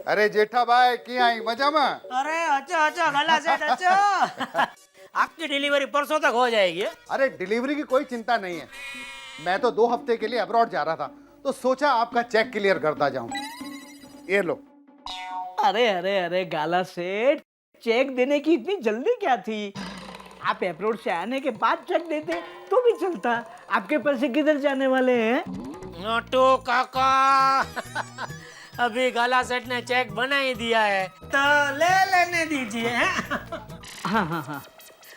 अरे जेठा भाई क्या आई मजा में? अरे अच्छा अच्छा गला सेठ अच्छा। आपकी डिलीवरी परसों तक हो जाएगी। अरे डिलीवरी की कोई चिंता नहीं है। मैं तो 2 हफ्ते के लिए अब्रॉड जा रहा था, तो सोचा आपका चेक क्लियर करता जाऊं। ये लो। अरे अरे अरे गाला सेठ, चेक देने की इतनी जल्दी क्या थी? आप अप्रोड से आने के बाद चेक देते तो भी चलता। आपके पैसे किधर जाने वाले हैं? नोटू काका। अभी गाला सेठ ने चेक बना ही दिया है, तो ले लेने दीजिए। हाँ हाँ हाँ।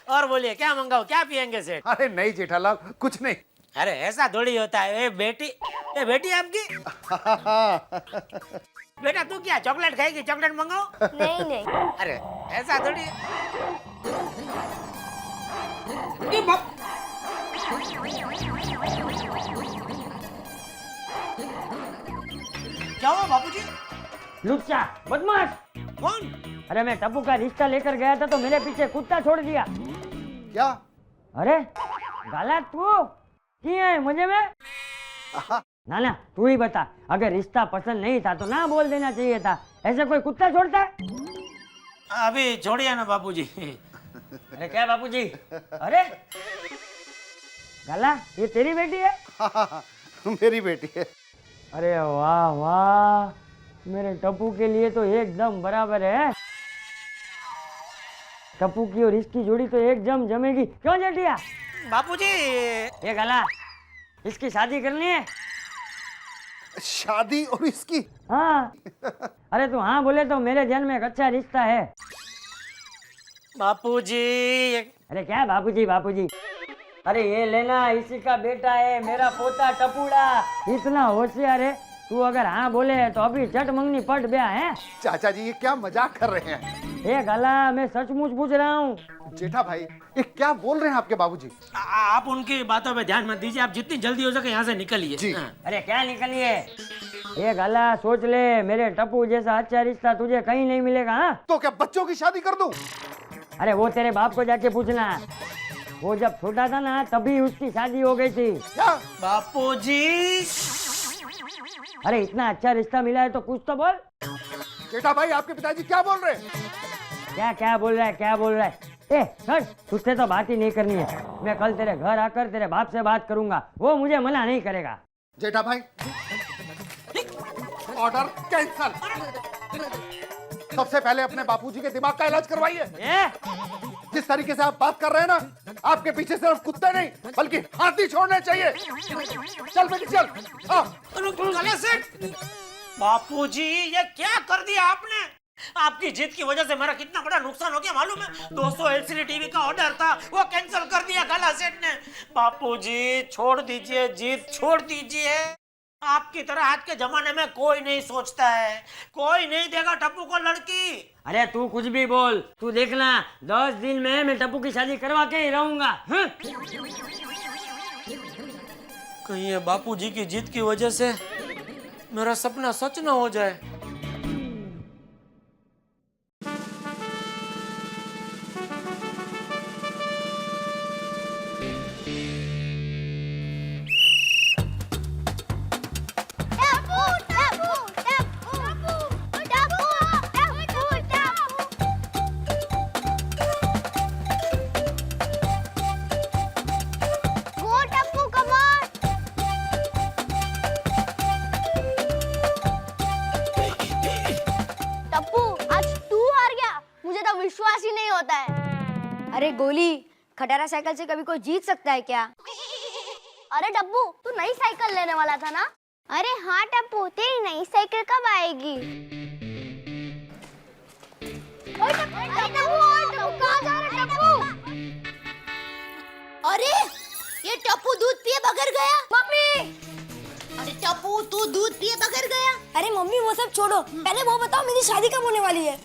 और बोलिए क्या मंगाओ, क्या पियेंगे सेठ? अरे नहीं जेठालाल, कुछ नहीं। अरे ऐसा थोड़ी होता है। ये बेटी आपकी। बेटा तू क्या चॉकलेट खाएगी? चॉकलेट मंगाओ। नहीं नहीं। अरे ऐसा थोड़ी। क्या हुआ बापूजी? लुच्चा बदमाश। कौन? अरे मैं टप्पू का रिश्ता लेकर गया था तो मेरे पीछे कुत्ता छोड़ दिया। क्या? अरे गाला तू किया है मुझे में? ना ना तू ही बता, अगर रिश्ता पसंद नहीं था तो ना बोल देना चाहिए था। ऐसे कोई कुत्ता छोड़ता है? अभी छोड़िए ना बापूजी। अरे क्या बापूजी? अरे गाला ये तेरी बेटी है? मेरी बेटी है। अरे वाह वाह, मेरे टप्पू के लिए तो एकदम बराबर है। टप्पू की और इसकी जोड़ी तो एकदम जमेगी, क्यों जेठिया? बापूजी ये गाला, इसकी शादी करनी है? शादी और इसकी? हाँ। अरे तू हाँ बोले तो मेरे जन्म में एक अच्छा रिश्ता है। बापूजी। अरे क्या बापूजी बापूजी? अरे ये लेना, इसी का बेटा है, मेरा पोता टपूड़ा। इतना होशियार है, तू अगर हाँ बोले तो अभी झट मंगनी पट ब्याह है। चाचा जी ये क्या मजाक कर रहे हैं? ये गाला मैं सचमुच पूछ रहा हूँ। जेठा भाई ये क्या बोल रहे हैं आपके बाबूजी? आप उनकी बातों पे ध्यान मत दीजिए। आप जितनी जल्दी हो सके यहाँ से निकलिए। जी। हाँ। अरे क्या निकलिए? ये गाला सोच ले, मेरे टप्पू जैसा अच्छा रिश्ता तुझे कहीं नहीं मिलेगा। हाँ तो क्या बच्चों की शादी कर दूं? अरे वो तेरे बाप को जाके पूछना। वो जब छोटा था ना तभी उसकी शादी हो गई थी। क्या? बापूजी। अरे इतना अच्छा रिश्ता मिला है तो कुछ तो बोल। जेठा भाई आपके पिताजी क्या बोल रहे हैं? क्या क्या बोल रहा है, क्या बोल रहा है? ए छोड़, तुझसे तो बात ही नहीं करनी है। मैं कल तेरे घर आकर तेरे बाप से बात करूंगा, वो मुझे मना नहीं करेगा। जेठा भाई ऑर्डर कैंसल। सबसे पहले अपने बापूजी के दिमाग का इलाज करवाइए। जिस तरीके से आप बात कर रहे हैं ना, आपके पीछे सिर्फ कुत्ते नहीं बल्कि हाथी छोड़ने चाहिए। चल बेटी चल। बापूजी ये क्या कर दिया आपने? आपकी जीत की वजह से मेरा कितना बड़ा नुकसान हो गया मालूम है? 200 एलसीडी टीवी का ऑर्डर था, वो कैंसिल कर दिया गाला सेठ ने। बापूजी छोड़ दीजिए, जीत छोड़ दीजिए। आपकी तरह आज के जमाने में कोई नहीं सोचता है, कोई नहीं देगा टप्पू को लड़की। अरे तू कुछ भी बोल, तू देखना 10 दिन में मैं टप्पू की शादी करवा के ही रहूंगा। कहीं ये बापूजी की जीत की वजह से मेरा सपना सच ना हो जाए। विश्वास ही नहीं होता है। अरे गोली, खटारा साइकिल से कभी कोई जीत सकता है क्या? अरे डब्बू, तू नई साइकिल लेने वाला था ना? अरे हाँ टप्पू, तेरी नई साइकिल कब आएगी? ओए टप्पू, कहाँ जा रहा है टप्पू? अरे ये टप्पू दूध पिए बगैर गया। मम्मी! अरे टप्पू तू दूध पिए बगैर गया। अरे मम्मी वो सब छोड़ो, पहले वो बताओ मेरी शादी कब होने वाली है?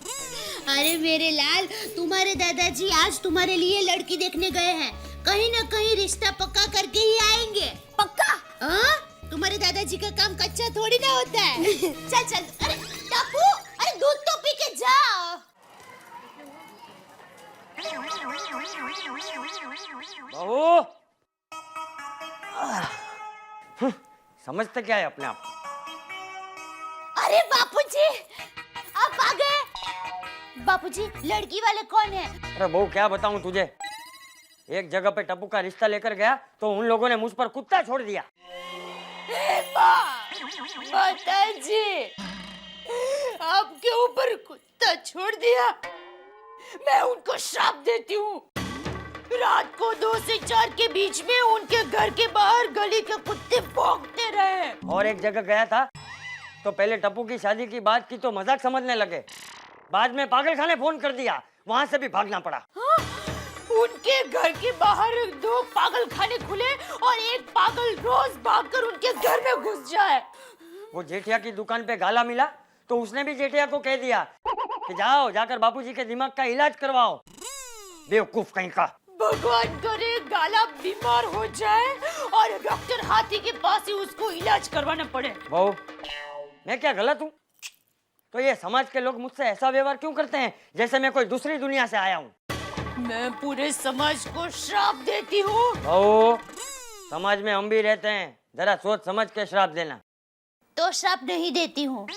अरे मेरे लाल, तुम्हारे दादाजी आज तुम्हारे लिए लड़की देखने गए हैं। कहीं न कहीं रिश्ता पक्का करके ही आएंगे। पक्का? हाँ? तुम्हारे दादाजी का काम कच्चा थोड़ी ना होता है। चल चल। अरे टप्पू, अरे दूध तो पी के जा। बहू समझते क्या है अपने आप? अरे बापूजी, आप आ गए। बापूजी, लड़की वाले कौन है? अरे बहू क्या बताऊं तुझे, एक जगह पे टप्पू का रिश्ता लेकर गया तो उन लोगों ने मुझ पर कुत्ता छोड़ दिया। माताजी, आपके ऊपर कुत्ता छोड़ दिया? मैं उनको श्राप देती हूँ। रात को 2 से 4 के बीच में उनके घर के बाहर गली के कुत्ते भौंकते रहे। और एक जगह गया था तो पहले टप्पू की शादी की बात की तो मजाक समझने लगे, बाद में पागलखाने फोन कर दिया, वहां से भी भागना पड़ा। हाँ? उनके घर के बाहर 2 पागलखाने खुले और एक पागल रोज भागकर उनके घर में घुस जाए। वो जेठिया की दुकान पे गाला मिला तो उसने भी जेठिया को कह दिया कि जाओ जाकर बापूजी के दिमाग का इलाज करवाओ। बेवकूफ कहीं का। भगवान करे गाला बीमार हो जाए और डॉक्टर हाथी के पास ही उसको इलाज करवाना पड़े। बहू, मैं क्या गलत हूँ? तो ये समाज के लोग मुझसे ऐसा व्यवहार क्यों करते हैं जैसे मैं कोई दूसरी दुनिया से आया हूँ? मैं पूरे समाज को श्राप देती हूँ। बहू, समाज में हम भी रहते हैं, जरा सोच समझ के श्राप देना। तो श्राप नहीं देती हूँ।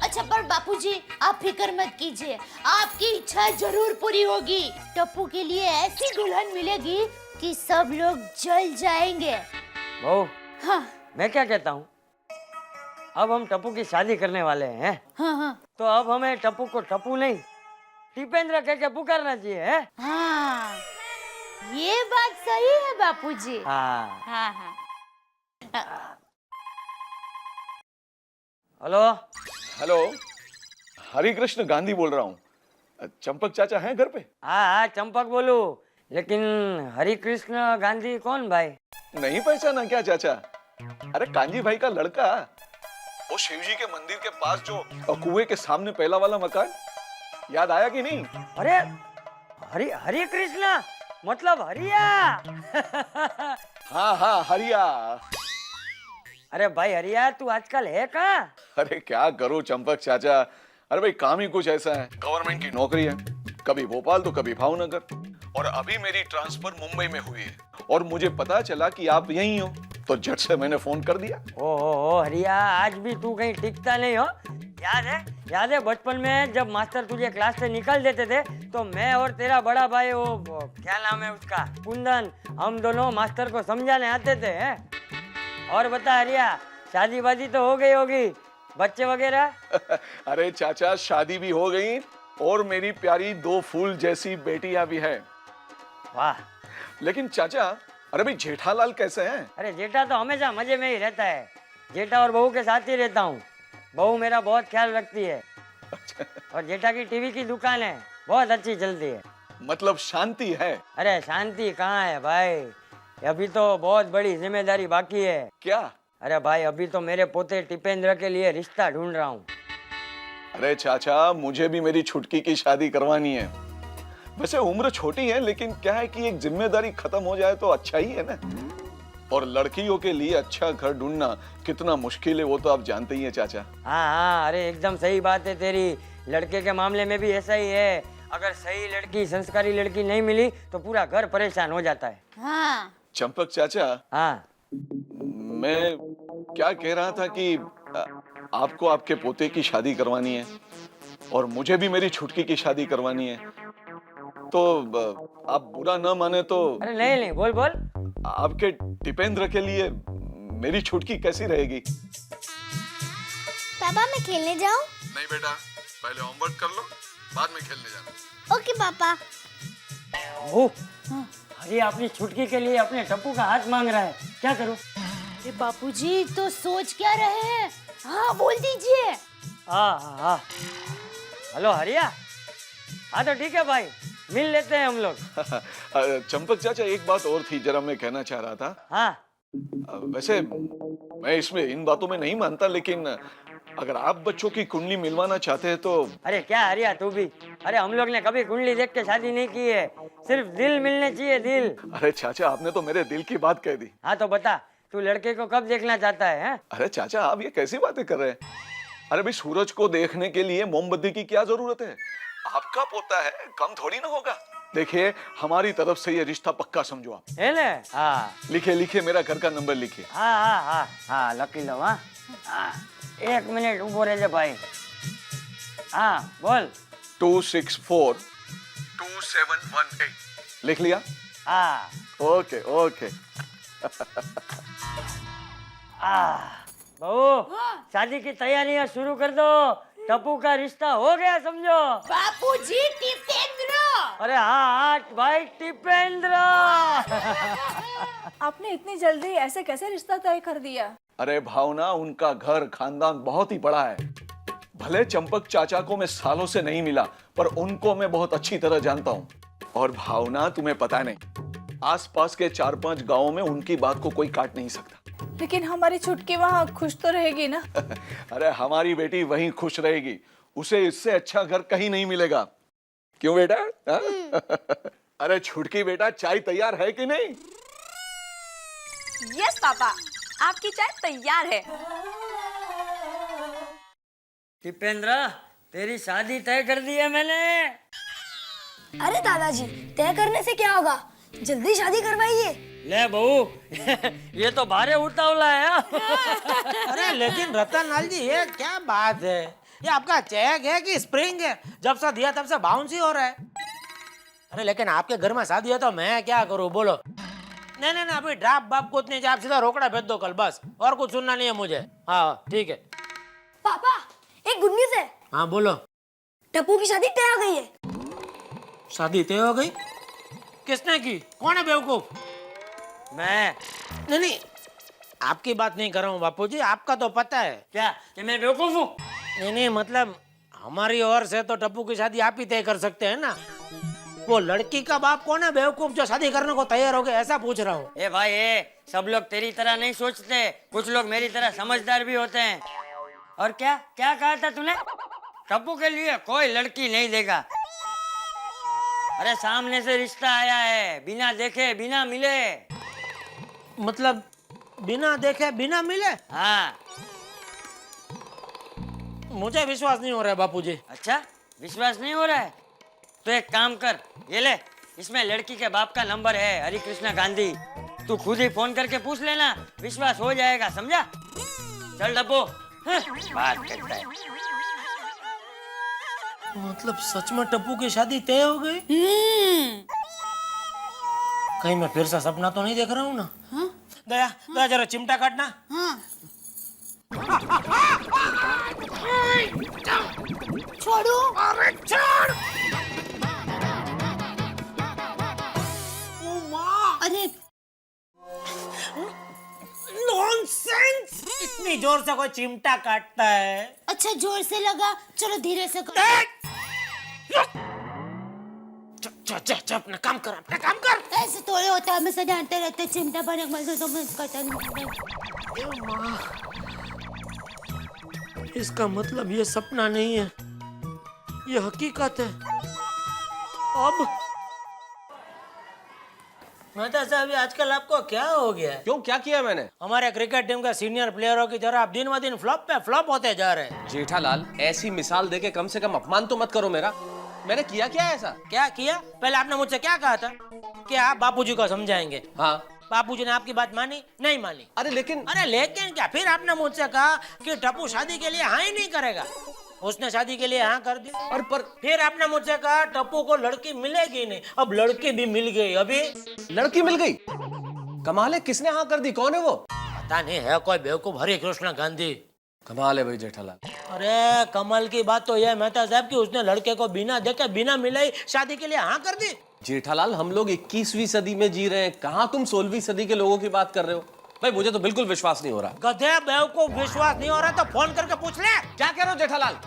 अच्छा, पर बापूजी आप फिक्र मत कीजिए, आपकी इच्छा जरूर पूरी होगी। टप्पू के लिए ऐसी दुल्हन मिलेगी कि सब लोग जल जाएंगे। बहू, हाँ मैं क्या कहता हूँ, अब हम टप्पू की शादी करने वाले हैं, हाँ हाँ तो अब हमें टप्पू को टप्पू नहीं टिपेंद्र कह के पुकारना चाहिए, है? हाँ, ये बात सही है बापूजी। हाँ। हाँ हाँ। हेलो। हेलो, हरि कृष्ण गांधी बोल रहा हूँ। चंपक चाचा हैं घर पे? हाँ, चंपक बोलू, लेकिन हरि कृष्ण गांधी कौन भाई? नहीं पहचाना क्या चाचा? अरे कांजी भाई का लड़का, वो शिव जी के मंदिर के पास जो कुएं के सामने पहला वाला मकान, याद आया कि नहीं? अरे हरि कृष्ण मतलब हरिया। हाँ हाँ, हरिया। अरे भाई हरिया, तू आजकल है कहाँ? अरे क्या करूं चंपक चाचा, अरे भाई काम ही कुछ ऐसा है। गवर्नमेंट की नौकरी है, कभी भोपाल तो कभी भावनगर, और अभी मेरी ट्रांसफर मुंबई में हुई है और मुझे पता चला कि आप यहीं हो, तो झट से मैंने फोन कर दिया। ओ हरिया, आज भी तू कहीं टिकता नहीं हो। याद है बचपन में जब मास्टर तुझे क्लास से निकाल देते थे तो मैं और तेरा बड़ा भाई, वो क्या नाम है उसका, कुंदन, हम दोनों मास्टर को समझाने आते थे, हैं? और बता हरिया, शादी वादी तो हो गई होगी, बच्चे वगैरह? अरे चाचा, शादी भी हो गई और मेरी प्यारी 2 फूल जैसी बेटियां भी है। वाह। लेकिन चाचा, अरे भाई जेठालाल कैसे हैं? अरे जेठा तो हमेशा मजे में ही रहता है, जेठा और बहू के साथ ही रहता हूँ। बहू मेरा बहुत ख्याल रखती है। और जेठा की टीवी की दुकान है, बहुत अच्छी चलती है। मतलब शांति है? अरे शांति कहाँ है भाई, अभी तो बहुत बड़ी जिम्मेदारी बाकी है। क्या? अरे भाई, अभी तो मेरे पोते टिपेंद्र के लिए रिश्ता ढूंढ रहा हूँ। अरे चाचा, मुझे भी मेरी छुटकी की शादी करवानी है। वैसे उम्र छोटी है, लेकिन क्या है कि एक जिम्मेदारी खत्म हो जाए तो अच्छा ही है ना। और लड़कियों के लिए अच्छा घर ढूंढना कितना मुश्किल है वो तो आप जानते ही हैं चाचा। हाँ, अरे एकदम सही बात है तेरी। लड़के के मामले में भी ऐसा ही है, अगर सही लड़की, संस्कारी लड़की नहीं मिली तो पूरा घर परेशान हो जाता है। हाँ। चंपक चाचा, हाँ, मैं क्या कह रहा था कि आपको आपके पोते की शादी करवानी है और मुझे भी मेरी छुटकी की शादी करवानी है, तो आप बुरा न माने तो। अरे नहीं, बोल। आपके टिपेंद्र के लिए मेरी छुटकी कैसी रहेगी? पापा मैं खेलने जाऊं? नहीं बेटा, पहले होमवर्क कर लो, बाद में खेलने जाना। ओके पापा। अरे अपनी छुटकी के लिए अपने टप्पू का हाथ मांग रहा है, क्या करूं? ये बापूजी तो सोच क्या रहे हैं? हाँ बोल दीजिए। हाँ। हेलो हरिया, हाँ तो ठीक है भाई, मिल लेते हैं हम लोग। चंपक चाचा, एक बात और थी, जरा मैं कहना चाह रहा था। हाँ। वैसे मैं इसमें इन बातों में नहीं मानता, लेकिन अगर आप बच्चों की कुंडली मिलवाना चाहते हैं तो। अरे क्या हरिया तू भी, अरे हम लोग ने कभी कुंडली देख के शादी नहीं की है, सिर्फ दिल मिलने चाहिए, दिल। अरे चाचा, आपने तो मेरे दिल की बात कह दी। हाँ तो बता, तू लड़के को कब देखना चाहता है? अरे चाचा, आप ये कैसी बातें कर रहे हैं? अरे भाई, सूरज को देखने के लिए मोमबत्ती की क्या जरूरत है? आपका पोता है, कम थोड़ी ना होगा। देखिए, हमारी तरफ से ये रिश्ता पक्का समझो आप। है ना? हाँ। लिखे मेरा घर का नंबर लिखिए। हाँ, लकी लो। हाँ। एक मिनट उभो रहजे भाई। हाँ बोल। 2642718 लिख लिया? हाँ। Okay okay. बहू शादी की तैयारियां शुरू कर दो, टप्पू का रिश्ता हो गया समझो। बापूजी टिपेंद्र। अरे हाँ भाई टिपेंद्र। आपने इतनी जल्दी ऐसे कैसे रिश्ता तय कर दिया? अरे भावना, उनका घर खानदान बहुत ही बड़ा है। भले चंपक चाचा को मैं सालों से नहीं मिला, पर उनको मैं बहुत अच्छी तरह जानता हूँ। और भावना, तुम्हें पता नहीं, आसपास के 4-5 गांवों में उनकी बात को कोई काट नहीं सकता। लेकिन हमारी छुटकी वहाँ खुश तो रहेगी ना? अरे हमारी बेटी वहीं खुश रहेगी, उसे इससे अच्छा घर कहीं नहीं मिलेगा। क्यों बेटा? हाँ? अरे छुटकी बेटा, चाय तैयार है कि नहीं? यस पापा, आपकी चाय तैयार है। टिपेंद्र, तेरी शादी तय कर दी है मैंने। अरे दादाजी, तय करने से क्या होगा, जल्दी शादी करवाइए। ले बहू, ये तो भारे उतावला है। अरे लेकिन रतनलाल जी, ये क्या बात है? ये आपका चेक है कि स्प्रिंग है? जब से दिया तब से बाउंस ही हो रहा है। अरे लेकिन आपके घर में शादी है तो मैं क्या करूं, बोलो? नहीं नहीं नहीं, अभी ड्राफ्ट बाप कुछ नहीं, आप सीधा रोकड़ा भेज दो कल, बस। और कुछ सुनना नहीं है मुझे। हाँ ठीक है। पापा, एक गुड न्यूज़ है। हाँ बोलो। टप्पू की शादी तय हो गई है। शादी तय हो गई? किसने की? कौन है बेवकूफ? मैं नहीं नहीं, आपकी बात नहीं कर रहा हूँ बापूजी, आपका तो पता है। क्या कि मैं बेवकूफ हूँ? नहीं नहीं, मतलब हमारी ओर से तो टप्पू की शादी आप ही तय कर सकते हैं ना। वो लड़की का बाप कौन है बेवकूफ जो शादी करने को तैयार हो गए, ऐसा पूछ रहा हूँ। ए भाई, सब लोग तेरी तरह नहीं सोचते, कुछ लोग मेरी तरह समझदार भी होते हैं। और क्या क्या कहा था तूने? टप्पू के लिए कोई लड़की नहीं देगा। अरे सामने से रिश्ता आया है, बिना देखे बिना मिले। मतलब बिना देखे बिना मिले? हाँ। मुझे विश्वास नहीं हो रहा है बापूजी। अच्छा, विश्वास नहीं हो रहा है तो एक काम कर, ये ले, इसमें लड़की के बाप का नंबर है, हरि कृष्णा गांधी। तू खुद ही फोन करके पूछ लेना, विश्वास हो जाएगा, समझा? चल डब्बू। बात करता है। मतलब सच में टप्पू की शादी तय हो गई? कहीं मैं फिर से सपना तो नहीं देख रहा हूँ ना? दया दया, जरा चिमटा काटना। छोड़ो। अरे छोड़। अरे नॉनसेंस! इतनी जोर से कोई चिमटा काटता है? अच्छा जोर से लगा, चलो धीरे से करो। चुप अपना काम कर, अपना काम कर। ऐसे थोड़े होता है, हमेशा डांटते रहते, चिमटा बने तो मैं करता नहीं। इसका मतलब ये सपना नहीं है, ये हकीकत है। अब मेहता साहब, आजकल आपको क्या हो गया है? क्यों, क्या किया मैंने? हमारे क्रिकेट टीम के सीनियर प्लेयरों की तरह आप दिन ब दिन फ्लॉप पे फ्लॉप होते जा रहे हैं। जेठालाल, ऐसी मिसाल देके कम से कम अपमान तो मत करो मेरा। मैंने किया क्या है ऐसा? क्या किया? पहले आपने मुझसे क्या कहा था कि आप बापूजी को समझाएंगे। हाँ। बापूजी ने आपकी बात मानी? नहीं मानी। अरे लेकिन क्या? फिर आपने मुझसे कहा कि टप्पू शादी के लिए हाँ ही नहीं करेगा। उसने शादी के लिए हाँ कर दी। और पर फिर आपने मुझसे कहा टप्पू को लड़की मिलेगी नहीं। अब लड़की भी मिल गई। अभी लड़की मिल गई? कमाल है, किसने हाँ कर दी? कौन है वो? पता नहीं, है कोई बेवकूफ, हरि कृष्णा गांधी। कमाल है भाई जेठालाल। अरे कमाल की बात तो यह मेहता साहब कि उसने लड़के को बिना देखे बिना मिले ही शादी के लिए हाँ कर दी। जेठालाल, हम लोग 21वीं सदी में जी रहे हैं, कहाँ तुम 16वीं सदी के लोगों की बात कर रहे हो? भाई मुझे तो बिल्कुल विश्वास नहीं हो रहा। गधे बेवकूफ, विश्वास नहीं हो रहा तो फोन करके पूछ ले। क्या कह रहे हो जेठालाल?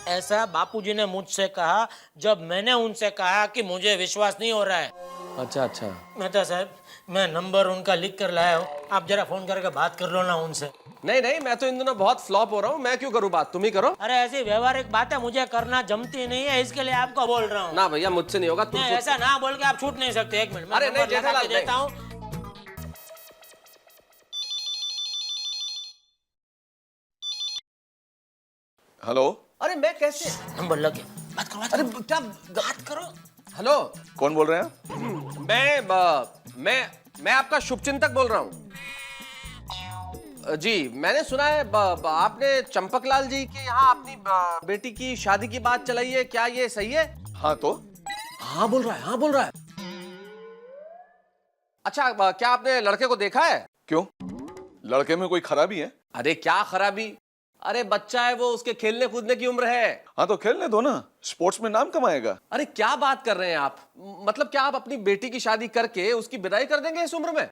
ऐसा बापूजी ने मुझसे कहा जब मैंने उनसे कहा कि मुझे विश्वास नहीं हो रहा है। अच्छा अच्छा। मेहता साहब, मैं नंबर उनका लिख कर लाया हूँ, आप जरा फोन करके बात कर लो ना उनसे। नहीं नहीं, मैं तो इन दिनों बहुत फ्लॉप हो रहा हूँ, मैं क्यों करूँ बात, तुम ही करो। अरे ऐसी व्यवहारिक बातें मुझे करना जमती नहीं है, इसके लिए आपको बोल रहा हूँ। ना भैया, मुझसे नहीं होगा। तुम नहीं, ऐसा ना बोल के आप छूट नहीं सकते। एक मिनट, मैं अरे नहीं नंबर लगा जेठालाल, के देता हूँ। हेलो। अरे मैं कैसे? नंबर लगे, बात करो। अरे क्या बात करो। हेलो, कौन बोल रहे हैं? मैं आपका शुभचिंतक बोल रहा हूँ। जी मैंने सुना है आपने चंपकलाल जी के यहाँ अपनी बेटी की शादी की बात चलाई है, क्या ये सही है? हाँ तो हाँ बोल रहा है, हाँ बोल रहा है। अच्छा क्या आपने लड़के को देखा है? क्यों, लड़के में कोई खराबी है? अरे क्या खराबी, अरे बच्चा है वो, उसके खेलने कूदने की उम्र है। हाँ तो खेलने दो ना, स्पोर्ट्स में नाम कमाएगा। अरे क्या बात कर रहे हैं आप, मतलब क्या आप अपनी बेटी की शादी करके उसकी विदाई कर देंगे इस उम्र में?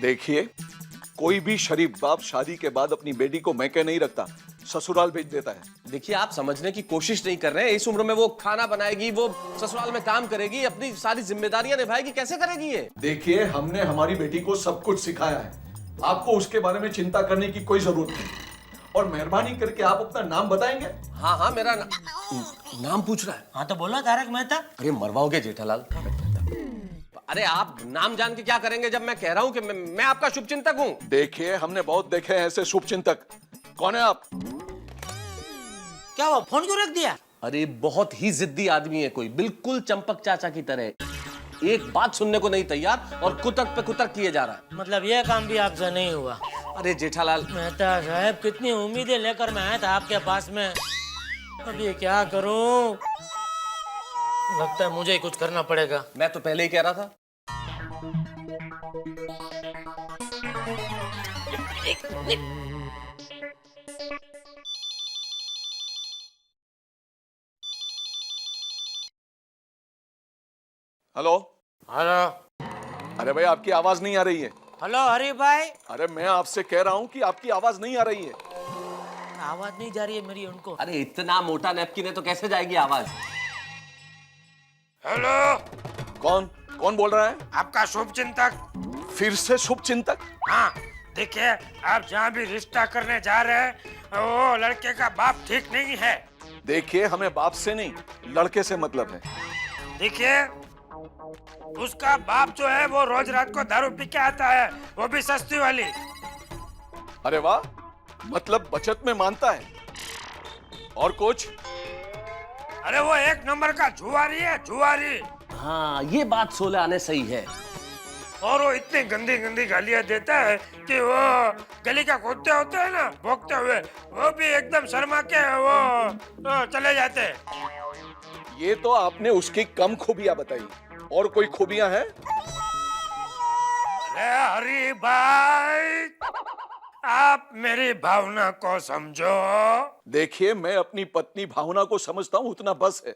देखिए, कोई भी शरीफ बाप शादी के बाद अपनी बेटी को मैके नहीं रखता, ससुराल भेज देता है। देखिए आप समझने की कोशिश नहीं कर रहे हैं, इस उम्र में वो खाना बनाएगी, वो ससुराल में काम करेगी, अपनी सारी जिम्मेदारियां निभाएगी, कैसे करेगी ये? देखिए, हमने हमारी बेटी को सब कुछ सिखाया है, आपको उसके बारे में चिंता करने की कोई जरूरत नहीं। और मेहरबानी करके आप अपना नाम बताएंगे? हाँ हाँ मेरा नाम पूछ रहा है। हाँ तो बोला तारक मेहता। अरे मरवाओगे जेठालाल। अरे आप नाम जान के क्या करेंगे जब मैं कह रहा हूँ कि मैं आपका शुभचिंतक हूँ। देखिए, हमने बहुत देखे हैं ऐसे शुभचिंतक। कौन है आप? क्या हुआ, फोन क्यों रख दिया? अरे बहुत ही जिद्दी आदमी है कोई, बिल्कुल चंपक चाचा की तरह, एक बात सुनने को नहीं तैयार और कुतर्क पे कुतर्क किए जा रहा है। मतलब ये काम भी आपसे नहीं हुआ? अरे जेठालाल। मेहता साहब, कितनी उम्मीदें लेकर मैं आया था आपके पास में, अभी क्या करूं? लगता है मुझे ही कुछ करना पड़ेगा। मैं तो पहले ही कह रहा था। हेलो। हेलो। अरे भाई, आपकी आवाज नहीं आ रही है। हेलो हरी भाई। अरे मैं आपसे कह रहा हूँ कि आपकी आवाज नहीं आ रही है। आवाज नहीं जा रही है मेरी उनको। अरे इतना मोटा नैपकिन है तो कैसे जाएगी आवाज? हेलो। कौन कौन बोल रहा है? आपका शुभचिंतक। फिर से शुभचिंतक? हाँ, देखिए आप जहाँ भी रिश्ता करने जा रहे हैं वो लड़के का बाप ठीक नहीं है। देखिए, हमें बाप से नहीं लड़के से मतलब है। देखिए, उसका बाप जो है वो रोज रात को दारू पी के आता है, वो भी सस्ती वाली। अरे वाह, मतलब बचत में मानता है। और कुछ? अरे वो एक नंबर का जुआरी है, जुआरी। हाँ ये बात 16 आने सही है। और वो इतनी गंदी गंदी गालियां देता है कि वो गली का कुत्ते होते हैं ना, भौंकते हुए, वो भी एकदम शर्मा के वो चले जाते हैं। ये तो आपने उसकी कम खूबियां बताई, और कोई खूबियां हैं? अरे हरी भाई, आप मेरी भावना को समझो। देखिए, मैं अपनी पत्नी भावना को समझता हूँ, उतना बस है।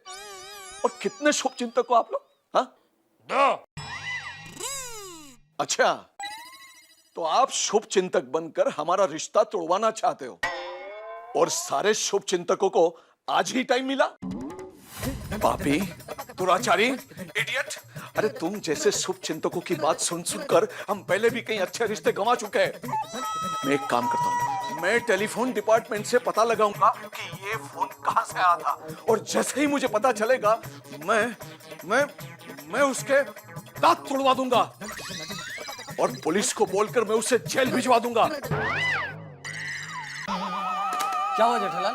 और कितने शुभचिंतक हो आप लोग? हाँ, 2। अच्छा, तो आप शुभचिंतक बनकर हमारा रिश्ता तोड़वाना चाहते हो, और सारे शुभचिंतकों को आज ही टाइम मिला? पापी, दुराचारी, इडियट! अरे तुम जैसे शुभचिंतकों की बात सुन सुनकर हम पहले भी कई अच्छे रिश्ते गंवा चुके हैं। मैं एक काम करता हूँ, मैं टेलीफोन डिपार्टमेंट से पता लगाऊंगा कि ये फोन कहां से आया था, और जैसे ही मुझे पता चलेगा मैं उसके दांत तोड़वा दूंगा, और पुलिस को बोलकर मैं उसे जेल भिजवा दूंगा। क्या हुआ जेठालाल?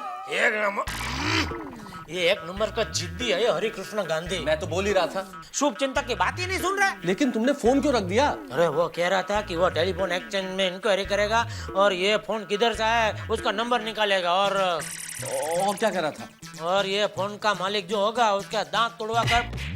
ये एक नंबर का जिद्दी है हरि कृष्ण गांधी। मैं तो बोल ही रहा था। शुभ चिंतक की बात ही नहीं सुन रहा। लेकिन तुमने फोन क्यों रख दिया? अरे वो कह रहा था कि वो टेलीफोन एक्सचेंज में इंक्वायरी करेगा और ये फोन किधर से आया है उसका नंबर निकालेगा, और क्या कह रहा था? और ये फोन का मालिक जो होगा उसका दांत तोड़वा कर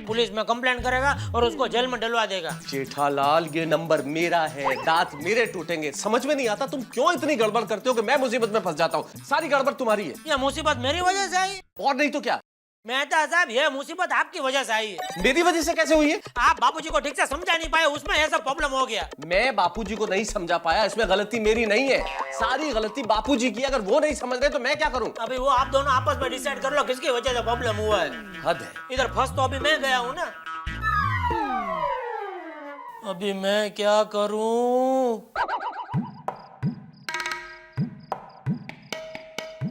पुलिस में कंप्लेंट करेगा और उसको जेल में डलवा देगा। जेठालाल, ये नंबर मेरा है, दांत मेरे टूटेंगे। समझ में नहीं आता तुम क्यों इतनी गड़बड़ करते हो कि मैं मुसीबत में फंस जाता हूँ। सारी गड़बड़ तुम्हारी है। ये मुसीबत मेरी वजह से आई? और नहीं तो क्या। मेहता साहब, ये मुसीबत आपकी वजह से आई है। मेरी वजह से कैसे हुई है? आप बापूजी को ठीक से समझा नहीं पाए, उसमें ऐसा प्रॉब्लम हो गया। मैं बापूजी को नहीं समझा पाया, इसमें गलती मेरी नहीं है, सारी गलती बापूजी की। अगर वो नहीं समझ रहे तो मैं क्या करूं? अभी वो आप दोनों आपस में डिसाइड कर लो किसकी वजह से प्रॉब्लम हुआ है। हद है। इधर फंस तो अभी मैं गया हूं ना। अभी मैं क्या करूं?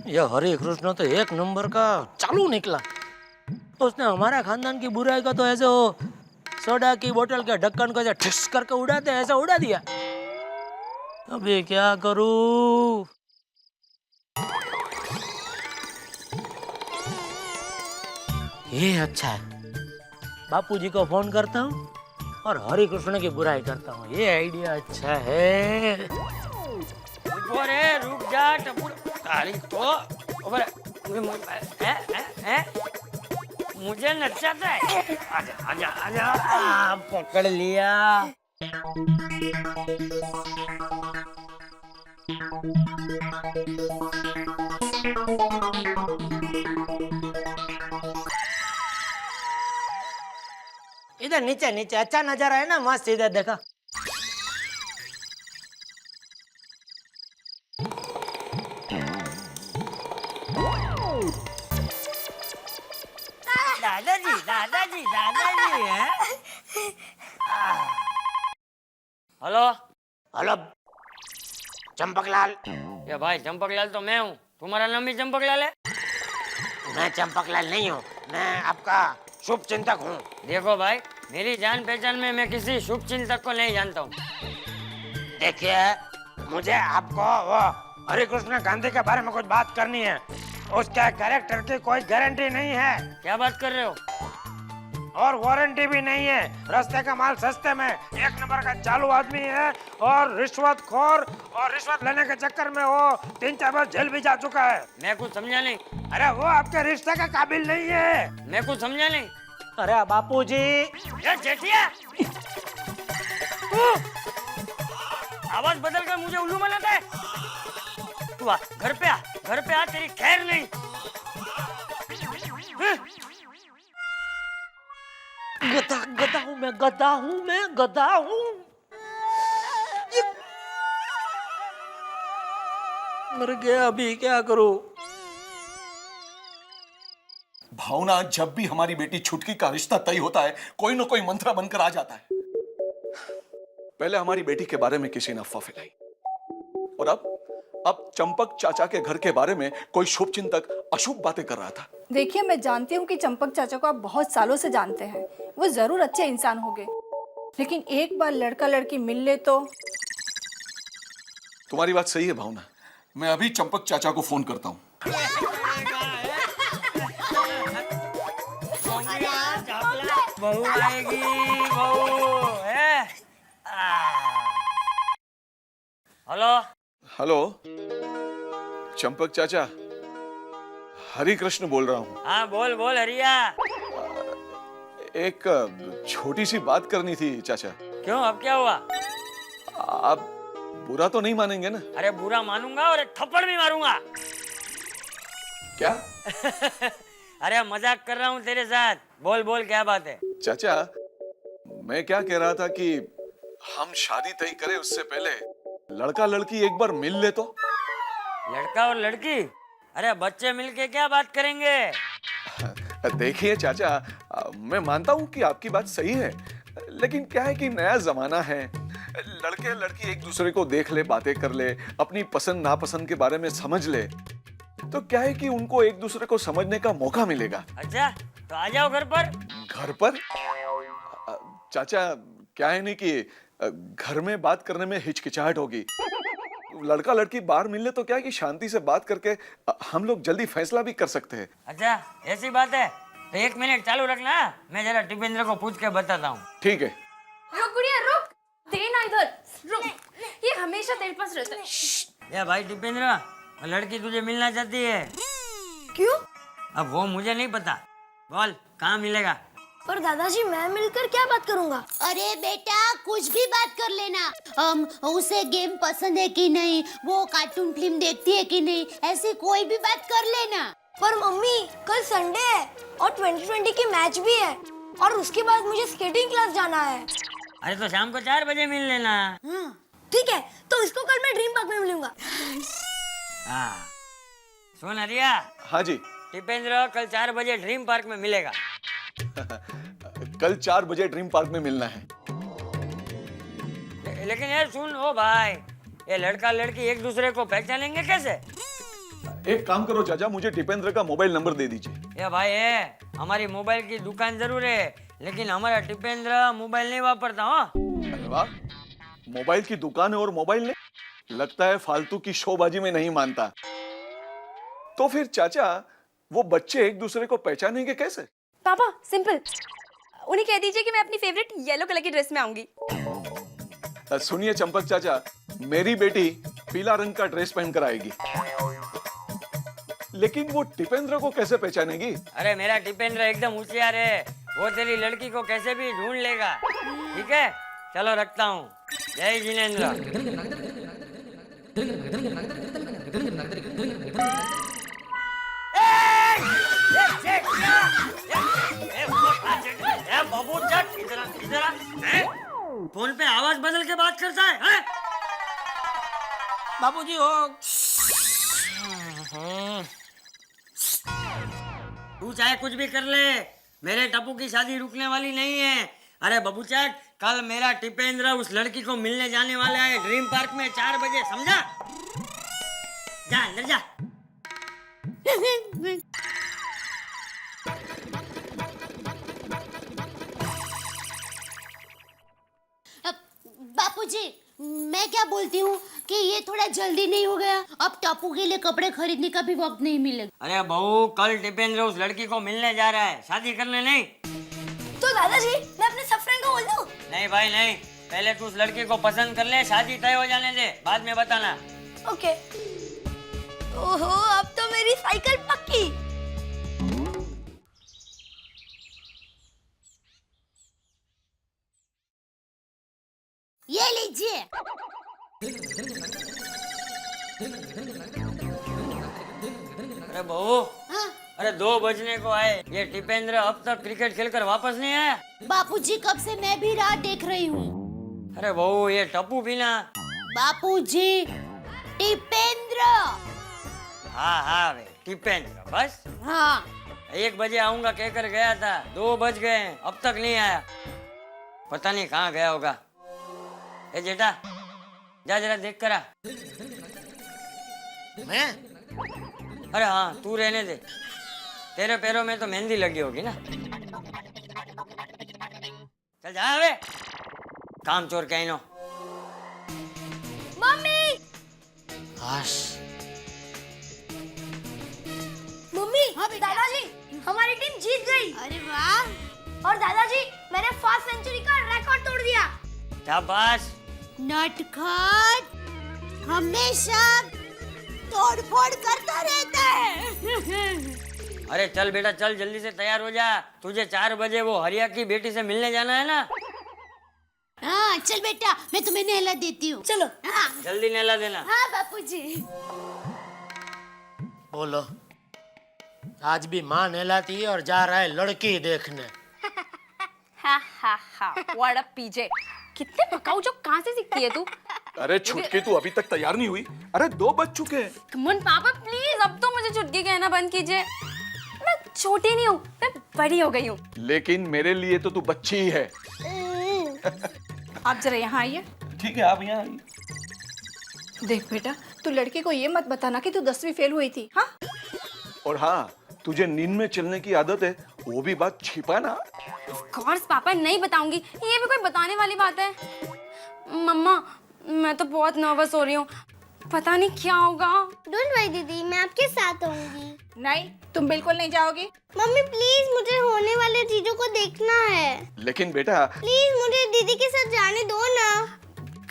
ये हरे कृष्ण तो एक नंबर का चालू निकला। उसने हमारा खानदान की बुराई का तो ऐसे हो सोडा की बोतल के ढक्कन को ऐसे ठिस करके उड़ाते ऐसा उड़ा दिया। अभी क्या करूं? ये अच्छा है, बापूजी को फोन करता हूँ और हरि कृष्ण की बुराई करता हूँ। ये आइडिया अच्छा है। टप्पू रे रुक जा टप्पू तारी तो ओवर मुझे नचाता है आजा आजा आजा पकड़ लिया इधर नीचे नीचे अच्छा नजारा है ना, मस्त इधर देखा। दादाजी हैं? Hello hello Champaklal. ये भाई चंपकलाल तो मैं हूँ, तुम्हारा नाम भी चंपकलाल है? मैं चंपकलाल नहीं हूँ, मैं आपका शुभ चिंतक हूँ। देखो भाई, मेरी जान पहचान में मैं किसी शुभ चिंतक को नहीं जानता हूँ। देखिए, मुझे आपको वो हरिकृष्ण गांधी के बारे में कुछ बात करनी है। उसके कैरेक्टर की कोई गारंटी नहीं है। क्या बात कर रहे हो? और वारंटी भी नहीं है। रास्ते का माल सस्ते में, एक नंबर का चालू आदमी है और रिश्वतखोर, और रिश्वत लेने के चक्कर में वो 3-4 बार जेल भी जा चुका है। मैं कुछ समझा नहीं। अरे वो आपके रिश्ते का काबिल नहीं है। मैं कुछ समझा नहीं। अरे बापूजी, ये जेठिया आवाज बदल कर मुझे उल्लू बनाता है। तू आ, घर पे आ, तेरी खैर नहीं। गधा हूँ मैं। मर गया, अभी क्या करूं? भावना, जब भी हमारी बेटी छुटकी का रिश्ता तय होता है, कोई ना कोई मंत्रा बनकर आ जाता है। पहले हमारी बेटी के बारे में किसी ने अफवाह फैलाई, और अब चंपक चाचा के घर के बारे में कोई शुभ चिंतक अशुभ बातें कर रहा था। देखिए, मैं जानती हूँ कि चंपक चाचा को आप बहुत सालों से जानते हैं, वो जरूर अच्छे इंसान होंगे, लेकिन एक बार लड़का लड़की मिल ले तो। तुम्हारी बात सही है भावना, मैं अभी चंपक चाचा को फोन करता हूँ। बहू आएगी, बहू है। हेलो हेलो चंपक चाचा, हरि कृष्ण बोल रहा हूँ। हाँ बोल बोल हरिया। एक छोटी सी बात करनी थी चाचा। क्यों, अब क्या हुआ? आप बुरा तो नहीं मानेंगे ना? अरे बुरा मानूंगा और एक थप्पड़ भी मारूंगा। क्या? अरे मजाक कर रहा हूँ तेरे साथ। बोल बोल क्या बात है? चाचा, मैं क्या कह रहा था कि हम शादी तय करें उससे पहले लड़का लड़की एक बार मिल ले तो। लड़का और लड़की? अरे बच्चे मिलके क्या बात करेंगे? देखिए चाचा, मैं मानता हूँ कि आपकी बात सही है, लेकिन क्या है कि नया जमाना है। लड़के लड़की एक दूसरे को देख ले, बातें कर ले, अपनी पसंद नापसंद के बारे में समझ ले, तो क्या है कि उनको एक दूसरे को समझने का मौका मिलेगा। अच्छा, तो आ जाओ घर पर। घर पर? चाचा, क्या है नहीं कि घर में बात करने में हिचकिचाहट होगी। लड़का लड़की बाहर मिलने तो क्या है कि शांति से बात करके हम लोग जल्दी फैसला भी कर सकते हैं। अच्छा ऐसी बात है, तो 1 मिनट चालू रखना, मैं जरा टिपेंद्र को पूछ के बताता हूँ। ठीक है। रुक गुड़िया रुक, देना इधर, रुक, ये हमेशा तेरे पास रहता है। या भाई टिपेंद्र, लड़की तुझे मिलना चाहती है। क्यों? अब वो मुझे नहीं पता, बोल कहाँ मिलेगा? पर दादाजी, मैं मिलकर क्या बात करूंगा? अरे बेटा, कुछ भी बात कर लेना। उसे गेम पसंद है कि नहीं, वो कार्टून फिल्म देखती है कि नहीं, ऐसी कोई भी बात कर लेना। पर मम्मी, कल संडे है और 2020 की मैच भी है, और उसके बाद मुझे स्केटिंग क्लास जाना है। अरे तो शाम को 4 बजे मिल लेना। ठीक है, तो इसको कल मैं ड्रीम पार्क में मिलूंगा। हाँ सुन हरिया। हाँ जी। टिपेंद्र कल 4 बजे ड्रीम पार्क में मिलेगा। कल 4 बजे ड्रीम पार्क में मिलना है। लेकिन यार सुन, ओ भाई, ये लड़का लड़की एक दूसरे को पहचानेंगे कैसे? एक काम करो चाचा, मुझे टिपेंद्र का मोबाइल नंबर दे दीजिए। ये भाई है, हमारी मोबाइल की दुकान जरूर है, लेकिन हमारा टिपेंद्र मोबाइल नहीं वापरता। हाँ अरे वाह, मोबाइल की दुकान है और मोबाइल नहीं? लगता है फालतू की शोबाजी में नहीं मानता। तो फिर चाचा, वो बच्चे एक दूसरे को पहचानेंगे कैसे? पापा सिंपल, उन्हें कह दीजिए कि मैं अपनी फेवरेट येलो कलर की ड्रेस में आऊंगी। सुनिए चंपक चाचा, मेरी बेटी पीला रंग का ड्रेस पहन कर आएगी, लेकिन वो टिपेंद्र को कैसे पहचानेगी? अरे मेरा टिपेंद्र एकदम होशियार है, वो तेरी लड़की को कैसे भी ढूंढ लेगा। ठीक है, चलो रखता हूँ। जय जिनेंद्र। बाबू चट इधर आ। फोन पे आवाज बदल के बात करता है? बाबूजी हो। तू चाहे कुछ भी कर ले, मेरे टप्पू की शादी रुकने वाली नहीं है। अरे बबू चट, कल मेरा टिपेंद्र उस लड़की को मिलने जाने वाला है ड्रीम पार्क में 4 बजे, समझा? जा अंदर जा। बापूजी, मैं क्या बोलती हूँ कि ये थोड़ा जल्दी नहीं हो गया? अब टापू के लिए कपड़े खरीदने का भी वक्त नहीं मिलेगा। अरे बहू, कल टिपेंद्र उस लड़की को मिलने जा रहा है, शादी करने नहीं। तो दादाजी मैं अपने सब फ्रेंड को बोल दूं? नहीं भाई नहीं, पहले तू उस लड़की को पसंद कर ले, शादी तय हो जाने दे, बाद में बताना। ओके। ओहो, अब तो मेरी साइकिल पक्की। ये लीजिए। अरे बहू, हाँ? अरे 2 बजने को आए, ये टिपेंद्र अब तक क्रिकेट खेलकर वापस नहीं आया। बापूजी, कब से मैं भी राह देख रही हूँ। अरे बहू, ये टप्पू भी ना। बापूजी, टिपेंद्र। हाँ वे टिपेंद्र, बस। हाँ। 1 बजे आऊंगा कहकर गया था, 2 बज गए, अब तक नहीं आया। पता नहीं कहाँ गया होगा। ए जेठा, जा जरा देख कर आ। मैं? अरे हाँ, तू रहने दे, तेरे पैरों में तो मेहंदी लगी होगी ना। चल जा वे, काम चोर कहनो। मम्मी, मम्मी, दादाजी, हमारी टीम जीत गई। अरे वाह। और दादाजी, मैंने फर्स्ट सेंचुरी का रिकॉर्ड तोड़ दिया। शाबाश। नटखट हमेशा तोड़फोड़ करता रहता है। अरे चल बेटा चल, जल्दी से तैयार हो जा, तुझे 4 बजे वो हरिया की बेटी से मिलने जाना है ना। हाँ चल बेटा, मैं तुम्हें नहला देती हूँ। चलो। हाँ जल्दी नहला देना। हाँ बापूजी। बोलो, आज भी माँ नहलाती है और जा रहा है लड़की देखने। हा हा हा, व्हाट अ पीजे। कितने पकाऊ जो कहाँ से सीखती है तू? अरे छुटकी, तू अभी तक तैयार नहीं हुई? अरे 2 बज चुके हैं। कम ऑन पापा प्लीज, अब तो मुझे छुटकी कहना बंद कीजिए। मैं छोटी नहीं हूँ, मैं बड़ी हो गई हूँ। लेकिन मेरे लिए तो तू बच्ची ही है। आप जरा यहाँ आइए। ठीक है, आप यहाँ आइए। देख बेटा, तू लड़के को ये मत बताना कि तू 10वीं फेल हुई थी। हाँ? और हाँ, तुझे नींद में चलने की आदत है, वो भी बात छिपाना। ऑफ कोर्स पापा, नहीं बताऊंगी, ये भी कोई बताने वाली बात है। मम्मा, मैं तो बहुत नर्वस हो रही हूँ, पता नहीं क्या होगा। डोंट वरी दीदी, मैं आपके साथ होंगी। नहीं, तुम बिल्कुल नहीं जाओगी। मम्मी प्लीज, मुझे होने वाले चीजों को देखना है। लेकिन बेटा, प्लीज मुझे दीदी के साथ जाने दो ना।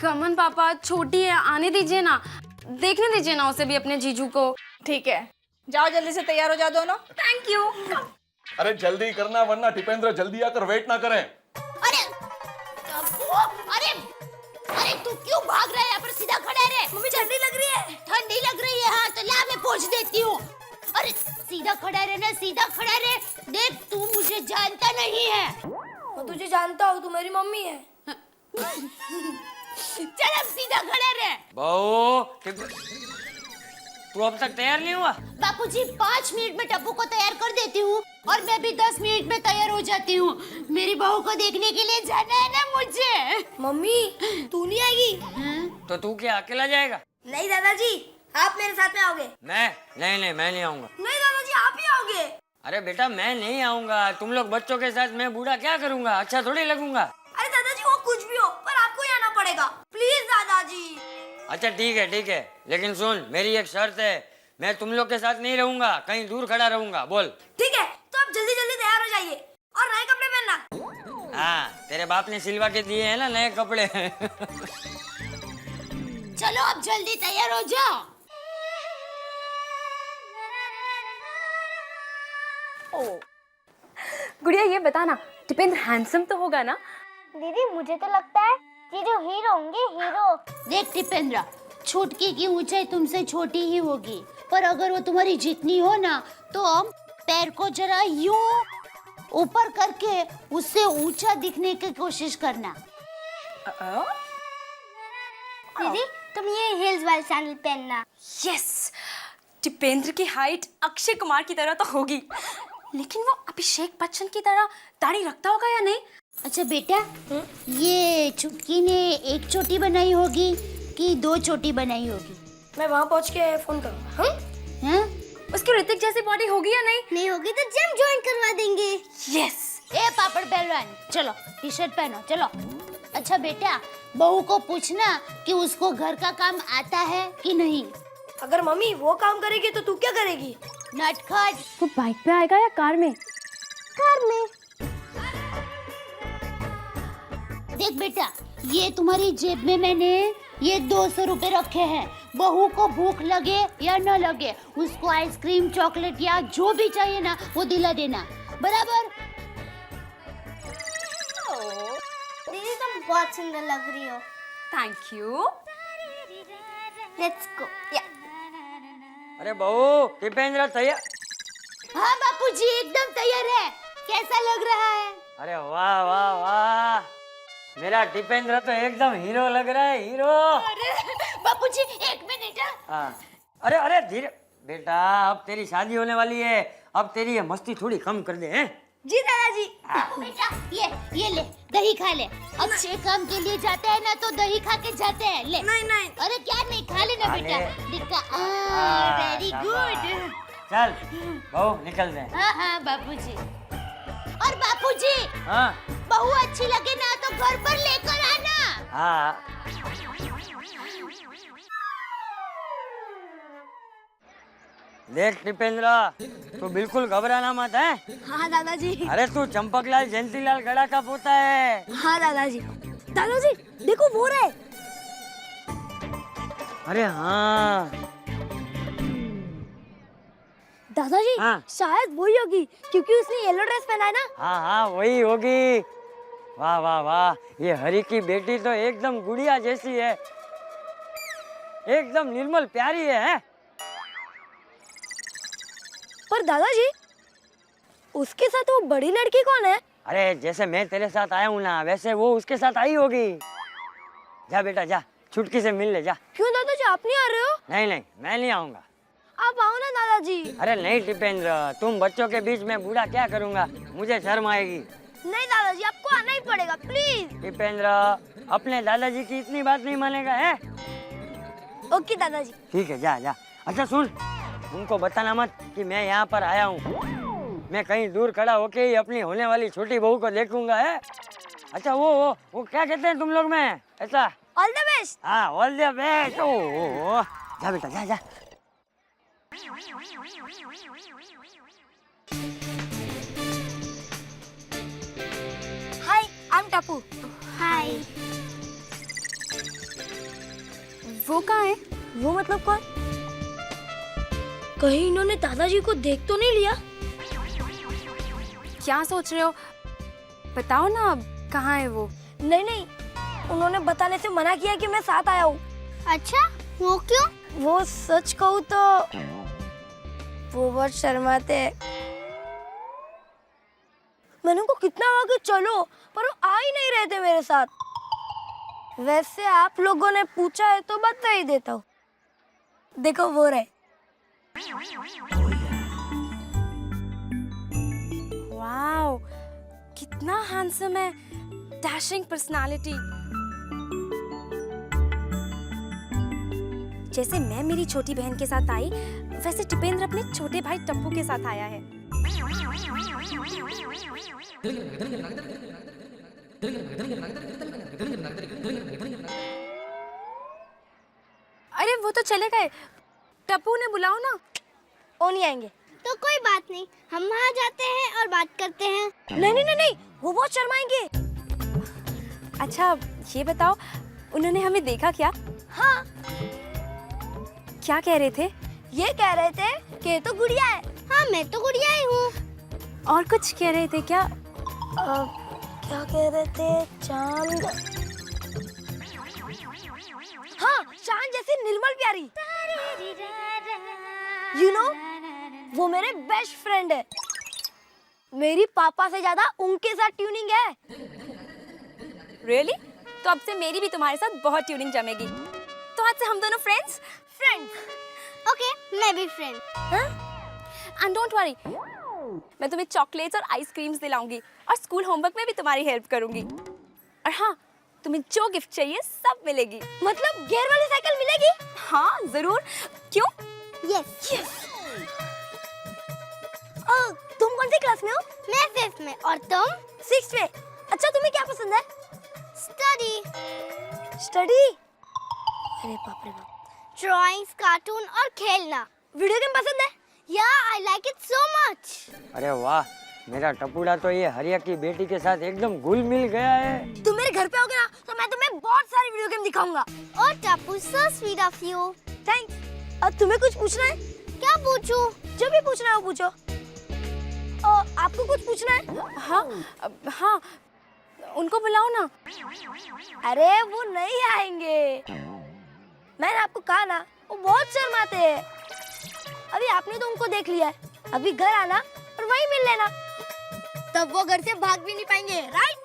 कमन पापा, छोटी है, आने दीजिए ना, देखने दीजिए ना उसे भी, अपने जीजू को। ठीक है, जाओ जल्दी से तैयार हो जाओ दोनों। Thank you. अरे जल्दी करना वरना टिपेंद्र जल्दी आकर वेट ना करें। अरे अरे अरे तू क्यों भाग रहा है? यहाँ पर सीधा खड़ा रहे। मम्मी ठंडी लग रही है। ठंडी लग रही है? हाँ तो ला, मैं पहुँच देती हूँ। अरे सीधा खड़ा रहे ना, सीधा खड़ा रहे। देख, तू मुझे जानता नहीं है। मैं तुझे जानता हूँ, तू मेरी मम्मी है। चल अब सीधा खड़ा रहे। बहू, तू अब तक तैयार नहीं हुआ? बापूजी, 5 मिनट में टप्पू को तैयार कर देती हूँ और मैं भी 10 मिनट में तैयार हो जाती हूँ। मेरी बहू को देखने के लिए जाना है ना मुझे। मम्मी, तू नहीं आएगी? तो तू क्या अकेला जाएगा? नहीं दादाजी, आप मेरे साथ में आओगे। नहीं, मैं नहीं आऊंगा। नहीं दादाजी, आप ही आओगे। अरे बेटा, मैं नहीं आऊंगा, तुम लोग बच्चों के साथ, मैं बूढ़ा क्या करूंगा, अच्छा थोड़ी लगूंगा। अरे दादाजी, वो कुछ भी हो, पर आपको ही आना पड़ेगा, प्लीज दादाजी। अच्छा ठीक है, लेकिन सुन, मेरी एक शर्त है, मैं तुम लोग के साथ नहीं रहूंगा, कहीं दूर खड़ा रहूंगा। बोल। ठीक है, तो आप जल्दी जल्दी तैयार हो जाइए और नए कपड़े पहनना। हाँ, तेरे बाप ने सिलवा के दिए हैं ना नए कपड़े। चलो अब जल्दी तैयार हो जाओ। गुड़िया ये बताना, टिपेंद्र हैंडसम तो होगा ना? दीदी मुझे तो लगता है ये जो हीरो होंगे हीरो। देख टिपेंद्र, छुटकी की ऊंचाई तुमसे छोटी ही होगी, पर अगर वो तुम्हारी जितनी हो ना तो हम पैर को जरा यूं ऊपर करके उससे ऊंचा दिखने की कोशिश करना। दीदी तुम ये हिल्स वाले सैंडल पहनना। यस, टिपेंद्र की हाइट अक्षय कुमार की तरह तो होगी, लेकिन वो अभिषेक बच्चन की तरह दाढ़ी रखता होगा या नहीं? अच्छा बेटा, ये छुटकी ने एक चोटी बनाई होगी कि 2 चोटी बनाई होगी? मैं वहाँ पहुँच के फोन करूँगा। हैं? उसकी ऋतिक जैसी बॉडी होगी या नहीं? नहीं होगी तो जिम ज्वाइन करवा देंगे। यस। ए पापड़ पहलवान, चलो टी शर्ट पहनो, चलो। अच्छा बेटा, बहू को पूछना कि उसको घर का काम आता है कि नहीं। अगर मम्मी वो काम करेगी तो तू क्या करेगी? नटखट। वो बाइक पे आएगा या कार में? कार में। देख बेटा, ये तुम्हारी जेब में मैंने ये 200 रुपए रखे हैं। बहू को भूख लगे या न लगे, उसको आइसक्रीम, चॉकलेट या जो भी चाहिए ना वो दिला देना, बराबर? दीदी तुम बहुत सुंदर लग रही हो। Thank you. Let's go. या अरे बहू, टिपेंद्र तैयार? हाँ बापूजी, एकदम तैयार है। कैसा लग रहा है? अरे वाह वाह वाह, मेरा टिपेंद्र तो एकदम हीरो लग रहा है, हीरो। अरे बापूजी, 1 मिनट। हाँ, अरे अरे धीरे बेटा, अब तेरी शादी होने वाली है, अब तेरी ये मस्ती थोड़ी कम कर दे हैं? जी दादाजी। बेटा ये ले, दही खा ले। अच्छे काम के लिए जाते हैं ना तो दही खा के जाते हैं। ले। नहीं। अरे क्या नहीं, खा लेना खा बेटा। ले। दिक्का, हाँ, वेरी शाबाश। गुड। चल बहू निकल दे। हाँ बापूजी। और बापूजी, हाँ बहू अच्छी लगे ना तो घर पर लेकर आना। हाँ। देख टिपेंद्र, तू बिल्कुल घबराना मत है। हाँ दादाजी। अरे तू चंपकलाल जयंतीलाल गड़ा का पोता है। हाँ दादाजी। दादाजी देखो वो रहे। अरे हाँ। दादाजी हाँ। शायद वही होगी क्योंकि उसने येलो ड्रेस पहना है ना। हाँ हाँ वही होगी। वाह वाह वाह, ये हरी की बेटी तो एकदम गुड़िया जैसी है, एकदम निर्मल प्यारी है। पर दादाजी उसके साथ वो बड़ी लड़की कौन है? अरे जैसे मैं तेरे साथ आया हूँ ना, वैसे वो उसके साथ आई होगी। जा बेटा जा, छुटकी से मिल ले जा। क्यों दादाजी आप नहीं आ रहे हो? नहीं नहीं, मैं नहीं आऊंगा। आप आओ ना दादाजी। अरे नहीं टिपेंद्र, तुम बच्चों के बीच में बूढ़ा क्या करूंगा, मुझे शर्म आएगी। नहीं दादाजी आपको आना ही पड़ेगा प्लीज। टिपेंद्र, अपने दादाजी की इतनी बात नहीं मानेगा है? ओके दादाजी। ठीक है जा जा। अच्छा सुन, उनको बताना मत कि मैं यहाँ पर आया हूँ। मैं कहीं दूर खड़ा होके ही अपनी होने वाली छोटी बहू को देखूंगा है। अच्छा वो क्या कहते हैं तुम लोग में ऐसा? All the best. हाँ ऑल द बेस्ट। ओ जा बेटा जा जा। हाय आई एम टप्पू। हाय। वो कहाँ है? वो मतलब कौन? कहीं इन्होंने दादाजी को देख तो नहीं लिया? क्या सोच रहे हो? बताओ ना अब कहाँ है वो? नहीं उन्होंने बताने से मना किया कि मैं साथ आया हूँ। अच्छा वो क्यों? वो सच कहूँ तो वो बहुत शर्माते हैं। मैंने उनको कितना कहा कि चलो, पर वो आ ही नहीं रहे थे मेरे साथ। वैसे आप लोगों ने पूछा है तो बता ही देता हूँ। देखो वो रहे। वाओ, कितना हैंडसम है, डैशिंग पर्सनालिटी। जैसे मैं मेरी छोटी बहन के साथ आई, वैसे टिपेंद्र अपने छोटे भाई टप्पू के साथ आया है। अरे वो तो चले गए, टप्पू ने बुलाओ ना। वो नहीं आएंगे। तो कोई बात नहीं, हम वहाँ जाते हैं और बात करते हैं। नहीं, वो बहुत शर्माएंगे। अच्छा ये बताओ, उन्होंने हमें देखा क्या? हाँ। क्या कह रहे थे? ये कह रहे थे कि ये तो गुड़िया है। हाँ, मैं तो गुड़िया ही हूँ। और कुछ कह रहे थे क्या? क्या कह रहे थे? चांद। हाँ, चांद जैसी निर्मल प्यारी। You know, वो मेरे बेस्ट फ्रेंड है। मेरी पापा से ज्यादा उनके साथ ट्यूनिंग है। Really? तो अब से मेरी भी तुम्हारे साथ बहुत ट्यूनिंग जमेगी। तो आज से हम दोनों फ्रेंड्स। ओके, मैं भी फ्रेंड। एंड डोंट वरी, मैं तुम्हें चॉकलेट्स और आइसक्रीम्स दिलाऊंगी और स्कूल होमवर्क में भी तुम्हारी हेल्प करूंगी। और हाँ, तुम्हें जो गिफ्ट चाहिए सब मिलेगी। मतलब गियर वाली साइकिल मिलेगी? हाँ जरूर। क्यों? यस। तुम कौन सी क्लास में हो? मैं 5th में। और तुम? 6th में। अच्छा, तुम्हें क्या पसंद है? स्टडी। अरे बाप रे बाप। ड्राइंग्स, कार्टून और खेलना। वीडियो गेम पसंद है? या I like it so much. अरे वाह, मेरा टपुड़ा तो ये हरिया की बेटी के साथ एकदम घुल मिल गया है। तुम मेरे घर पे आओगे ना तो मैं तुम्हें बहुत सारी वीडियो गेम दिखाऊंगा। Oh Tappu, so sweet of you. Thanks. और तुम्हें कुछ पूछना है? क्या पूछूं? जो भी पूछना है वो पूछो। आपको कुछ पूछना है? हाँ, उनको बुलाओ ना। अरे वो नहीं आएंगे। मैंने आपको कहा ना, वो बहुत शर्माते हैं। अभी आपने तो उनको देख लिया है, अभी घर आना और वहीं मिल लेना, तब वो घर से भाग भी नहीं पाएंगे। राइट।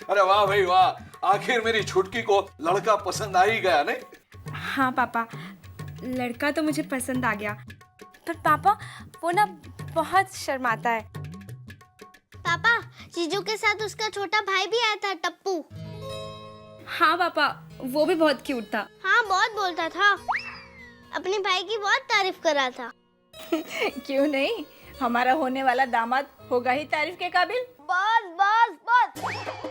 अरे वाह भाई वाह, आखिर मेरी छुटकी को लड़का पसंद आ ही गया नहीं? हाँ पापा, लड़का तो मुझे पसंद आ गया, पर पापा वो ना बहुत शर्माता है। पापा, जीजू के साथ उसका छोटा भाई भी आया था, टप्पू। हाँ पापा, वो भी बहुत क्यूट था। हाँ, बहुत बोलता था, अपने भाई की बहुत तारीफ कर रहा था। क्यों नहीं, हमारा होने वाला दामाद होगा ही तारीफ के काबिल। बस बस बस,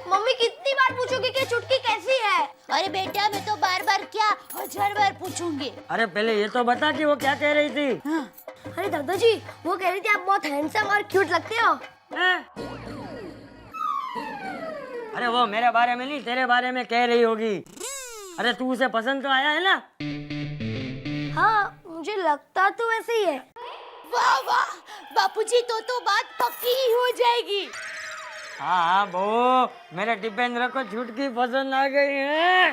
मम्मी कितनी बार पूछोगी कि छुटकी कैसी है? अरे बेटा, मैं तो बार बार क्या 1000 बार पूछूंगी। अरे पहले ये तो बता कि वो क्या कह रही थी। अरे दादाजी, वो कह रही थी आप बहुत हैंडसम और क्यूट लगते हो। अरे वो मेरे बारे में नहीं, तेरे बारे में कह रही होगी। अरे तू उसे पसंद तो आया है ना? हाँ, मुझे लगता तो वैसे ही है। वाह वाह बापूजी, तो बात पक्की ही हो जाएगी। हाँ बहू, मेरे टिपेंद्र को छुटकी पसंद आ गई है।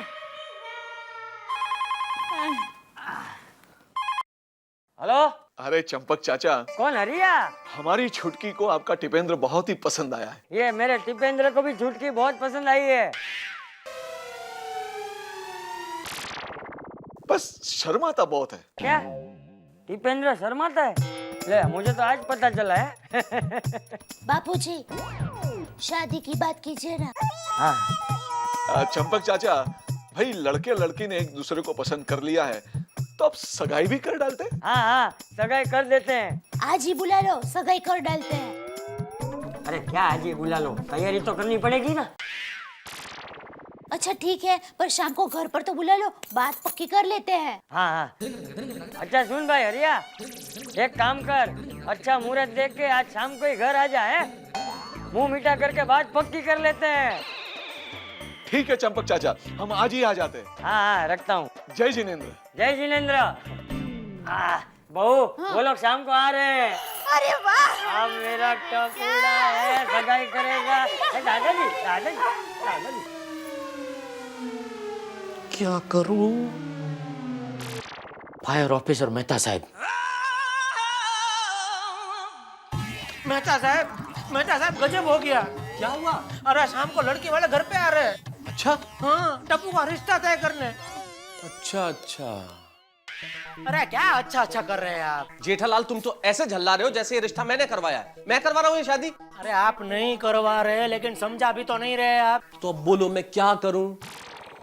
हेलो। अरे चंपक चाचा। कौन? हरिया? हमारी छुटकी को आपका टिपेंद्र बहुत ही पसंद आया है। ये मेरे टिपेंद्र को भी छुटकी बहुत पसंद आई है। बस शर्माता बहुत है। क्या टिपेंद्र शर्माता है? ले, मुझे तो आज पता चला है। बापूजी, शादी की बात कीजिए ना। हाँ। चंपक चाचा, भाई लड़के लड़की ने एक दूसरे को पसंद कर लिया है तो अब सगाई भी कर डालते हैं। हाँ, सगाई कर देते हैं। आज ही बुला लो, सगाई कर डालते हैं। अरे क्या आज ही बुला लो, तैयारी तो करनी पड़ेगी ना। अच्छा ठीक है, पर शाम को घर पर तो बुला लो, बात पक्की कर लेते हैं। हाँ। अच्छा सुन भाई हरिया, एक काम कर, अच्छा मुहूर्त देख के आज शाम को ही घर आ जा, है? मुंह मीठा करके बात पक्की कर लेते हैं। ठीक है चंपक चाचा, हम आज ही आ जाते हैं। हाँ, रखता हूँ। जय जिनेंद्र। जय जिनेंद्र। बहू, वो लोग शाम को आ रहे हैं। अरे वाह, अब मेरा टपुड़ा है, सगाई करेगा। दादाजी, दादाजी, दादाजी। क्या करूं? फायर ऑफिसर मेहता साहब। मेहता साहब गजब हो गया। क्या हुआ? अरे शाम को लड़की वाले घर पे आ रहे हैं। अच्छा हाँ, टप्पू का रिश्ता तय करने। अच्छा अच्छा। अरे क्या अच्छा अच्छा कर रहे हैं आप? जेठालाल, तुम तो ऐसे झल्ला रहे हो जैसे ये रिश्ता मैंने करवाया है। मैं करवा रहा हूँ ये शादी। अरे आप नहीं करवा रहे, लेकिन समझा भी तो नहीं रहे आप। तो अब बोलो मैं क्या करूं?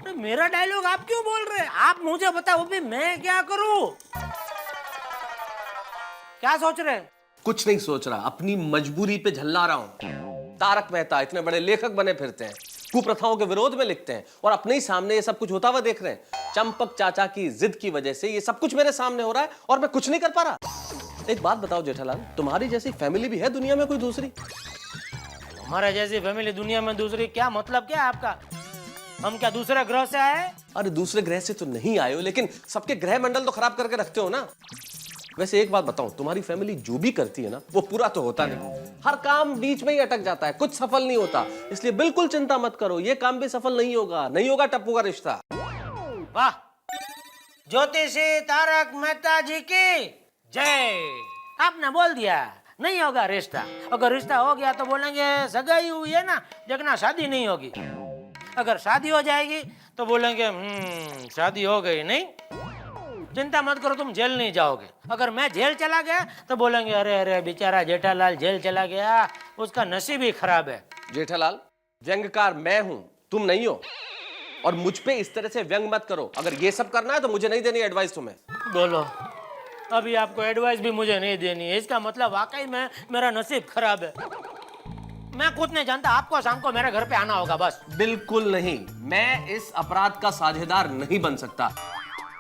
अरे मेरा डायलॉग आप क्यों बोल रहे हैं? आप मुझे बताओ भी मैं क्या करूं? क्या सोच रहे हैं? कुछ नहीं सोच रहा, अपनी मजबूरी पे झल्ला रहा हूँ। तारक मेहता इतने बड़े लेखक बने फिरते हैं, कुप्रथाओं के विरोध में लिखते हैं, और अपने ही सामने ये सब कुछ होता हुआ देख रहे हैं। चंपक चाचा की जिद की वजह से ये सब कुछ मेरे सामने हो रहा है और मैं कुछ नहीं कर पा रहा। एक बात बताओ जेठालाल, तुम्हारी जैसी फैमिली भी है दुनिया में कोई दूसरी? हमारे जैसी फैमिली दुनिया में दूसरी, क्या मतलब क्या है आपका? हम क्या दूसरे ग्रह से आए? अरे दूसरे ग्रह से तो नहीं आए हो, लेकिन सबके ग्रह मंडल तो खराब करके रखते हो ना। वैसे एक बात बताऊं, तुम्हारी फैमिली जो भी करती है ना वो पूरा तो होता नहीं, हर काम बीच में ही अटक जाता है, कुछ सफल नहीं होता। इसलिए बिल्कुल चिंता मत करो, ये काम भी सफल नहीं होगा, नहीं होगा टप्पू का रिश्ता। वाह, ज्योतिषी तारक मेहता जी की जय। आपने बोल दिया नहीं होगा रिश्ता। अगर रिश्ता हो गया तो बोलेंगे सगाई हुई है ना, देखना शादी नहीं होगी। अगर शादी हो जाएगी तो बोलेंगे शादी हो गई नहीं। चिंता मत करो, तुम जेल नहीं जाओगे। अगर मैं जेल चला गया तो बोलेंगे अरे अरे बेचारा जेठालाल जेल चला गया, उसका नसीब ही खराब है। जेठालाल, व्यंग्यकार मैं हूं, तुम नहीं हो, और मुझ पे इस तरह से व्यंग मत करो। अगर ये सब करना है तो मुझे नहीं देनी एडवाइस तुम्हें। बोलो, अभी आपको एडवाइस भी मुझे नहीं देनी है, इसका मतलब वाकई में मेरा नसीब खराब है। मैं खुद नहीं जानता, आपको शाम को मेरे घर पे आना होगा बस। बिल्कुल नहीं, मैं इस अपराध का साझेदार नहीं बन सकता,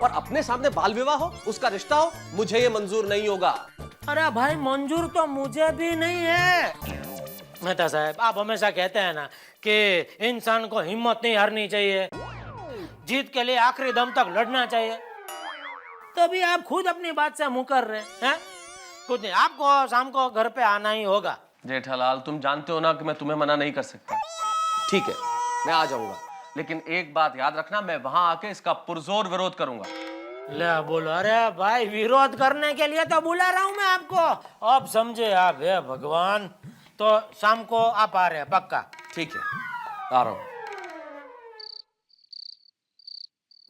और अपने सामने बाल विवाह हो, उसका रिश्ता हो, मुझे ये मंजूर नहीं होगा। अरे भाई, मंजूर तो मुझे भी नहीं है। मेहता साहब, आप हमेशा कहते हैं ना कि इंसान को हिम्मत नहीं हारनी चाहिए, जीत के लिए आखिरी दम तक लड़ना चाहिए। तभी आप खुद अपनी बात से मुकर रहे हैं। कुछ नहीं, आपको शाम को घर पे आना ही होगा। जेठालाल, तुम जानते हो ना कि मैं तुम्हें मना नहीं कर सकता। ठीक है, मैं आ जाऊंगा, लेकिन एक बात याद रखना, मैं वहां आके इसका पुरजोर विरोध करूंगा। ले बोलो, अरे भाई विरोध करने के लिए तो बुला रहा हूं मैं आपको। अब समझे आप, हे भगवान। तो शाम को आप आ रहे हैं पक्का? ठीक है, आ रहा हूं।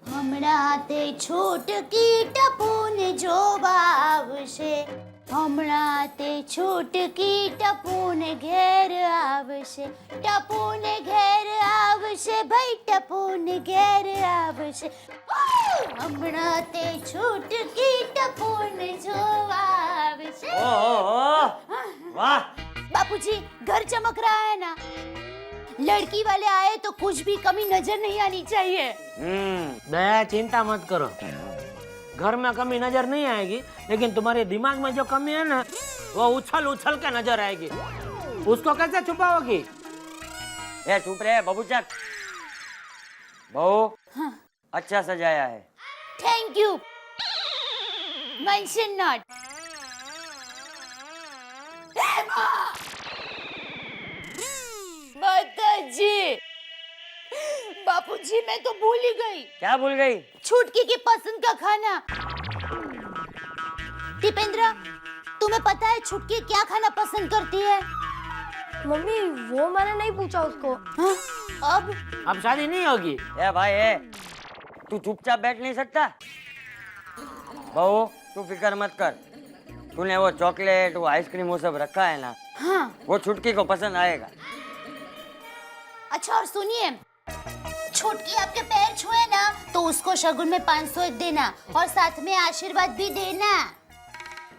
હમણાં તે છૂટકી ટપુને જોવા આવશે, હમણાં તે છૂટકી ટપુને ઘેર આવશે, ટપુને ઘેર આવશે, ભાઈ ટપુને ઘેર આવશે, હમણાં તે છૂટકી ટપુને જોવા આવશે। वाह, बापूजी, घर चमक रहा है ना? लड़की वाले आए तो कुछ भी कमी नजर नहीं आनी चाहिए। दया, चिंता मत करो, घर में कमी नजर नहीं आएगी, लेकिन तुम्हारे दिमाग में जो कमी है ना, वो उछल उछल के नजर आएगी। उसको कैसे छुपाओगी? ए चुप रहे बबूचक। बहू, अच्छा सजाया है। Thank you. Mention not. माताजी, बापूजी, मैं तो भूल ही गई। क्या भूल गई? छुटकी की पसंद का खाना। दीपेंद्र, तुम्हें पता है छुटकी क्या खाना पसंद करती है? मम्मी, वो मैंने नहीं पूछा उसको। हाँ? अब शादी नहीं होगी। ए भाई, तू चुपचाप बैठ नहीं सकता? बहू, तू फिक्र मत कर, तूने वो चॉकलेट, वो आइसक्रीम, वो सब रखा है ना, हाँ। वो छुटकी को पसंद आएगा। अच्छा, और सुनिए, छुटकी आपके पैर छुए ना तो उसको शगुन में 500 देना, और साथ में आशीर्वाद भी देना।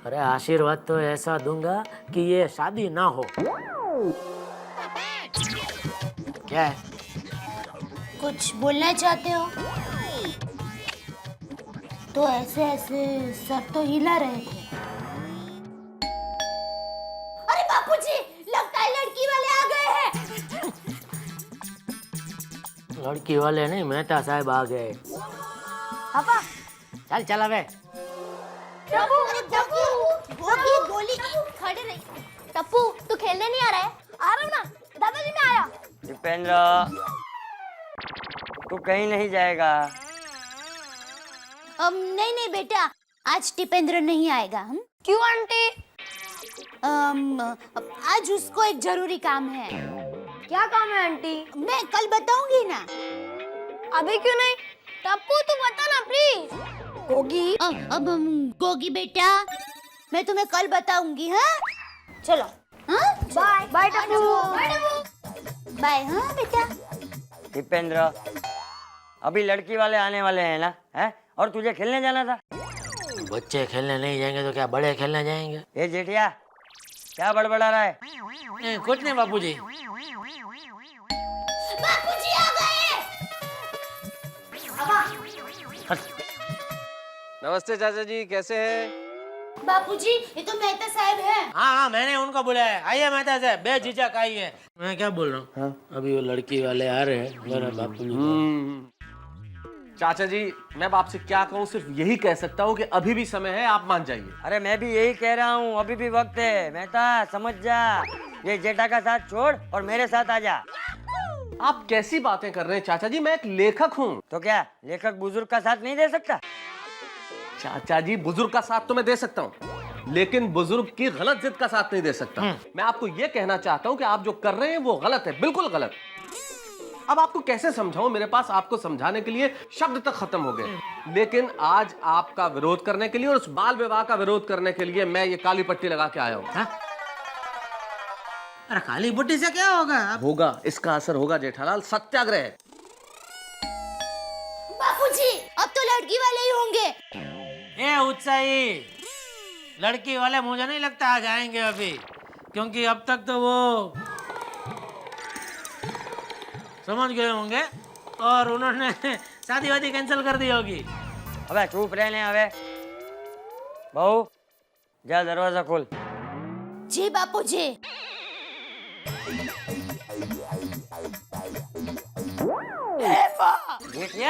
अरे आशीर्वाद तो ऐसा दूंगा कि ये शादी ना हो। क्या है? कुछ बोलना चाहते हो? तो ऐसे ऐसे सर तो हिला रहे थे। अरे बापूजी, लगता है लड़की वाले आ गए हैं। लड़की वाले नहीं, मेहता साहब आ गए। पापा, चल चला वे। टप्पू, अरे टप्पू, गोली गोली खड़े रही। टप्पू, तू खेलने नहीं आ रहा है? आ रहा हूँ ना, दादाजी मैं आया। दीपेंद्र, तू कहीं नहीं जाएगा। नहीं नहीं बेटा, आज दीपेंद्र नहीं आएगा। हम क्यों आंटी? आज उसको एक जरूरी काम है। क्या काम है आंटी? मैं कल बताऊंगी ना। अभी क्यों नहीं? टप्पू, तू बता ना प्लीज। गोगी, अब गोगी बेटा, मैं तुम्हें कल बताऊंगी। हाँ, चलो। हाँ, बाय बाय टप्पू। बाय। हाँ बेटा। दीपेंद्र, अभी लड़की वाले आने वाले हैं ना, हैं? और तुझे खेलने जाना था। बच्चे खेलने नहीं जाएंगे तो क्या बड़े खेलने जाएंगे? ये जेठिया, क्या बड़बड़ा रहा है? कुछ नहीं बापूजी। बापूजी आ गए। नमस्ते चाचा जी, कैसे हैं? बापूजी, ये तो मेहता साहब है। हाँ हाँ, मैंने उनको बुलाया। आइए मेहता साहब, बेझिझक आइए। मैं क्या बोल रहा हूँ? हाँ? अभी वो लड़की वाले आ रहे हैं, मेरा बापू। चाचा जी, मैं आपसे क्या कहूँ, सिर्फ यही कह सकता हूँ कि अभी भी समय है, आप मान जाइए। अरे मैं भी यही कह रहा हूँ, अभी भी वक्त है। मेहता समझ जा, ये जेठा का साथ छोड़ और मेरे साथ आ जा। आप कैसी बातें कर रहे हैं चाचा जी, मैं एक लेखक हूँ। तो क्या लेखक बुजुर्ग का साथ नहीं दे सकता? चाचा जी, बुजुर्ग का साथ तो मैं दे सकता हूँ, लेकिन बुजुर्ग की गलत जिद का साथ नहीं दे सकता। मैं आपको ये कहना चाहता हूँ कि आप जो कर रहे हैं वो गलत है, बिल्कुल गलत। अब आपको कैसे समझाऊं, मेरे पास आपको समझाने के लिए शब्द तक खत्म हो गए। लेकिन आज आपका विरोध करने के लिए और उस बाल विवाह का विरोध करने के लिए मैं ये काली पट्टी लगा के आया हूँ। अरे काली पट्टी से क्या होगा? होगा, इसका असर होगा जेठालाल, सत्याग्रह। बापूजी, अब तो लड़की वाले ही होंगे। ए उत्साही, लड़की वाले मुझे नहीं लगता आ जाएंगे अभी, क्योंकि अब तक तो वो समझ गए होंगे और उन्होंने शादी वादी कैंसिल कर दी होगी। अबे चुप रहने। अबे बहू, जा दरवाजा खोल। जी बापूजी। देखिए,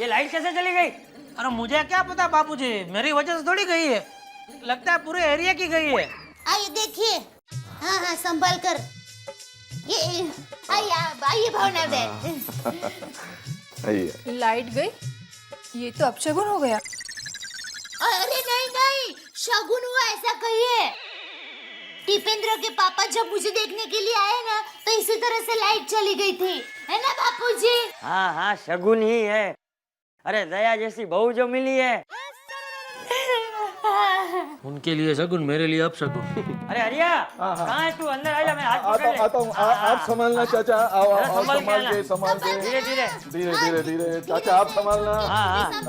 ये लाइट कैसे चली गई? अरे मुझे क्या पता बापूजी, मेरी वजह से थोड़ी गई है, लगता है पूरे एरिया की गई है। आइए देखिए। हाँ हाँ, संभल कर। ये आइए भावना बहन। लाइट गई, ये तो अपशगुन हो गया। अरे नहीं नहीं, शगुन हुआ ऐसा कहिए। टिपेंद्र के पापा जब मुझे देखने के लिए आए ना, तो इसी तरह से लाइट चली गई थी, है ना बापूजी? हाँ हाँ, शगुन ही है। अरे दया जैसी बहू जो मिली है, उनके लिए शगुन, मेरे लिए अब शगुन। अरे हरिया, कहाँ है तू? अंदर आ जा, मैं हाथ पकड़ ले। आता हूँ। आप संभालना चाचा, आओ आओ, संभाल संभाल के। धीरे धीरे धीरे धीरे धीरे चाचा, आप संभालना। हाँ हाँ,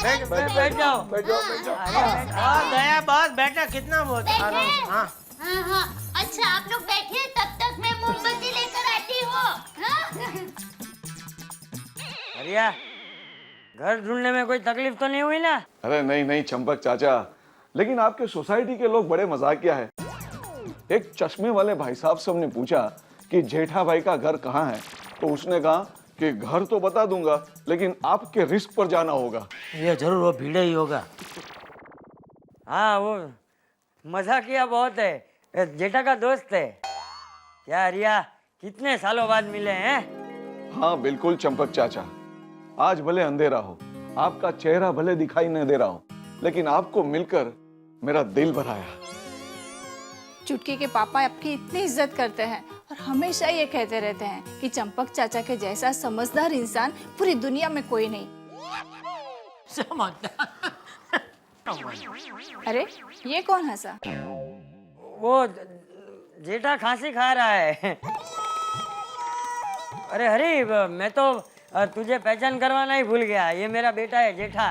बैठ बैठ जाओ। बैठ जाओ, बैठ जाओ। और दया बस बैठा, कितना बहुत आराम से। हाँ हाँ हाँ, अच्छा आप लोग बैठिए, तब तक मैं मोमबत्ती लेकर आती हूँ। हरिया, घर ढूंढने में कोई तकलीफ तो नहीं हुई ना? अरे नहीं नहीं चंपक चाचा, लेकिन आपके सोसाइटी के लोग बड़े मजाकिया है। एक चश्मे वाले भाई साहब से हमने पूछा कि जेठा भाई का घर कहाँ है, तो उसने कहा कि घर तो बता दूंगा, लेकिन आपके रिस्क पर जाना होगा। ये जरूर वो भीड़े ही होगा। हाँ, वो मजाकिया बहुत है, जेठा का दोस्त है। क्या हरिया, कितने सालों बाद मिले हैं? हाँ बिल्कुल चंपक चाचा, आज भले अंधेरा हो, आपका चेहरा भले दिखाई नहीं दे रहा हो, लेकिन आपको मिलकर मेरा दिल भर आया। चुटकी के पापा आपकी इतनी इज्जत करते हैं और हमेशा ये कहते रहते हैं कि चंपक चाचा के जैसा समझदार इंसान पूरी दुनिया में कोई नहीं। अरे ये कौन हंसा? वो जेठा खांसी खा रहा है। अरे हरी, मैं तो तुझे पहचान करवाना ही भूल गया, ये मेरा बेटा है जेठा।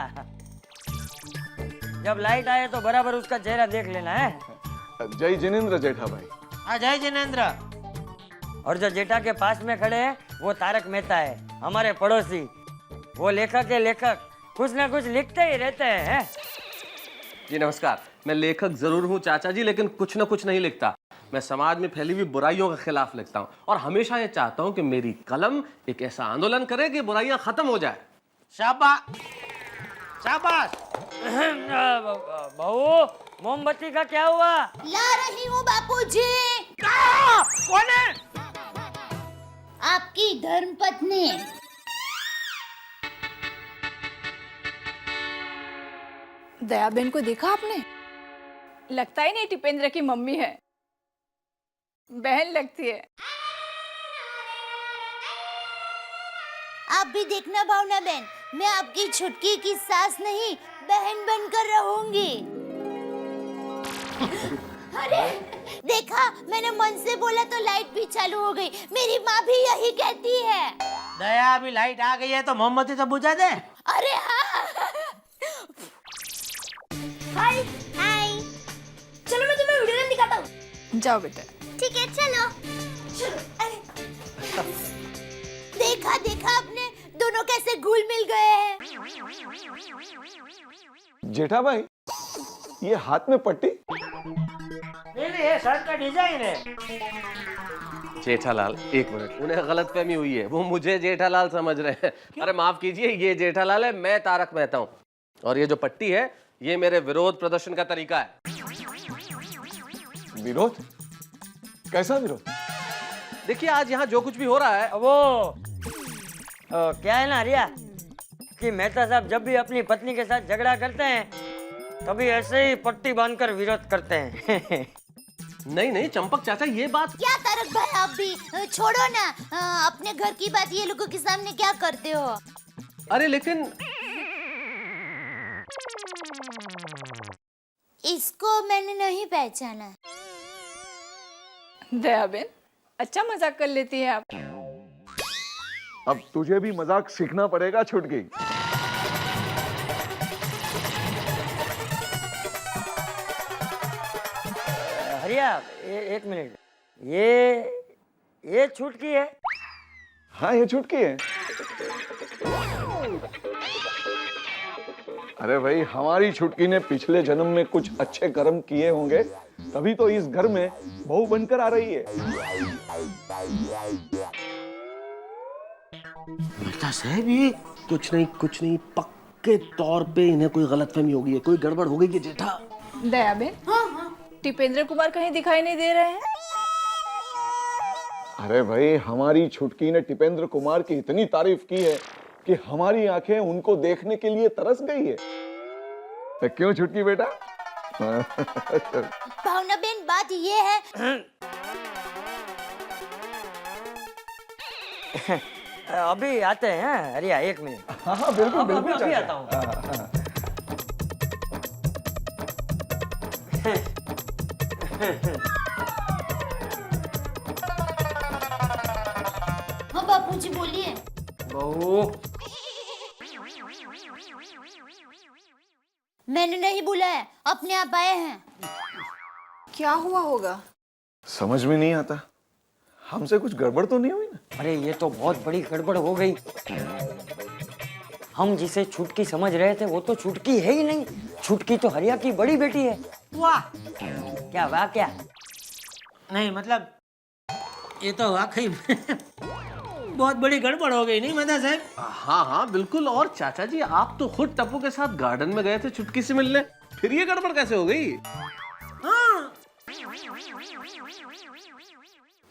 जब लाइट आए तो बराबर उसका चेहरा देख लेना है। जय जिनेंद्र जेठा भाई। हाँ जय जिनेंद्र। और जो जेठा के पास में खड़े हैं वो तारक मेहता है, हमारे पड़ोसी। वो लेखक है, लेखक कुछ ना कुछ लिखते ही रहते हैं। जी नमस्कार, मैं लेखक जरूर हूँ चाचा जी, लेकिन कुछ ना कुछ नहीं लिखता। मैं समाज में फैली हुई बुराइयों के खिलाफ लिखता हूँ और हमेशा ये चाहता हूँ कि मेरी कलम एक ऐसा आंदोलन करे कि बुराइयां खत्म हो जाए। शाबाश शाबाश। बहू, मोमबत्ती का क्या हुआ? ला रही हूँ बापूजी। कौन है? आपकी धर्मपत्नी। दयाबेन को देखा आपने? लगता ही नहीं टिपेंद्र की मम्मी है, बहन लगती है। आप भी देखना भावना बहन, मैं आपकी छुटकी की सास नहीं बहन बनकर रहूंगी। अरे देखा, मैंने मन से बोला तो लाइट भी चालू हो गई। मेरी माँ भी यही कहती है। दया, अभी लाइट आ गई है तो मोमबत्ती तो बुझा दे। अरे हाँ। हाय हाय, चलो मैं तुम्हें वीडियो गेम दिखाता हूँ। जाओ बेटा। ठीक है चलो। देखा देखा आपने, दोनों कैसे घुल मिल गए हैं। जेठा भाई, ये हाथ में पट्टी? नहीं नहीं, ये शर्ट का डिजाइन है। जेठालाल, एक मिनट, उन्हें गलतफहमी हुई है, वो मुझे जेठालाल समझ रहे हैं। अरे माफ कीजिए, ये जेठालाल है, मैं तारक मेहता हूँ। और ये जो पट्टी है, ये मेरे विरोध प्रदर्शन का तरीका है। विरोध? कैसा विरोध? देखिए, आज यहाँ जो कुछ भी हो रहा है, वो क्या है ना रिया कि मेहता साहब जब भी अपनी पत्नी के साथ झगड़ा करते हैं तभी ऐसे ही पट्टी बांधकर विरोध करते हैं। नहीं नहीं चंपक चाचा, ये बात क्या तारक भाई, आप भी छोड़ो ना। अपने घर की बात ये लोगों के सामने क्या करते हो? अरे लेकिन इसको मैंने नहीं पहचाना। दयाबेन, अच्छा मजाक कर लेती है आप। अब तुझे भी मजाक सीखना पड़ेगा छुटकी। हरिया, एक मिनट, ये छुटकी है? हाँ, ये छुटकी है। अरे भाई, हमारी छुटकी ने पिछले जन्म में कुछ अच्छे कर्म किए होंगे, तभी तो इस घर में बहू बनकर आ रही है। मेहता साहब, ये कुछ नहीं, पक्के तौर पे इन्हें कोई गलतफहमी हो गई है, कोई गड़बड़ हो गई है जेठा। दयाबेन, हाँ, टिपेंद्र कुमार कहीं दिखाई नहीं दे रहे हैं। अरे भाई, हमारी छुटकी ने टिपेंद्र कुमार की इतनी तारीफ की है कि हमारी आंखें उनको देखने के लिए तरस गई है। तो क्यों छुटकी बेटा? भावना बेन, बात ये है अभी आते हैं हरिया, एक मिनट। हाँ हाँ, बिल्कुल बिल्कुल अभी चाचा। आता हूँ। हाँ बापूजी, बोलिए। बहू, मैंने नहीं बुलाया, अपने आप आए हैं। क्या हुआ होगा? समझ में नहीं आता, हमसे कुछ गड़बड़ तो नहीं हुई ना? अरे ये तो बहुत बड़ी गड़बड़ हो गई। हम जिसे छुटकी समझ रहे थे वो तो छुटकी है ही नहीं, छुटकी तो हरिया की बड़ी बेटी है। वाह, क्या वाह क्या? नहीं मतलब ये तो वाकई में बहुत बड़ी गड़बड़ हो गई, नहीं मेहता साहब? हाँ हाँ बिल्कुल। और चाचा जी, आप तो खुद टप्पू के साथ गार्डन में गए थे छुटकी से मिलने, फिर ये गड़बड़ कैसे हो गई? हाँ,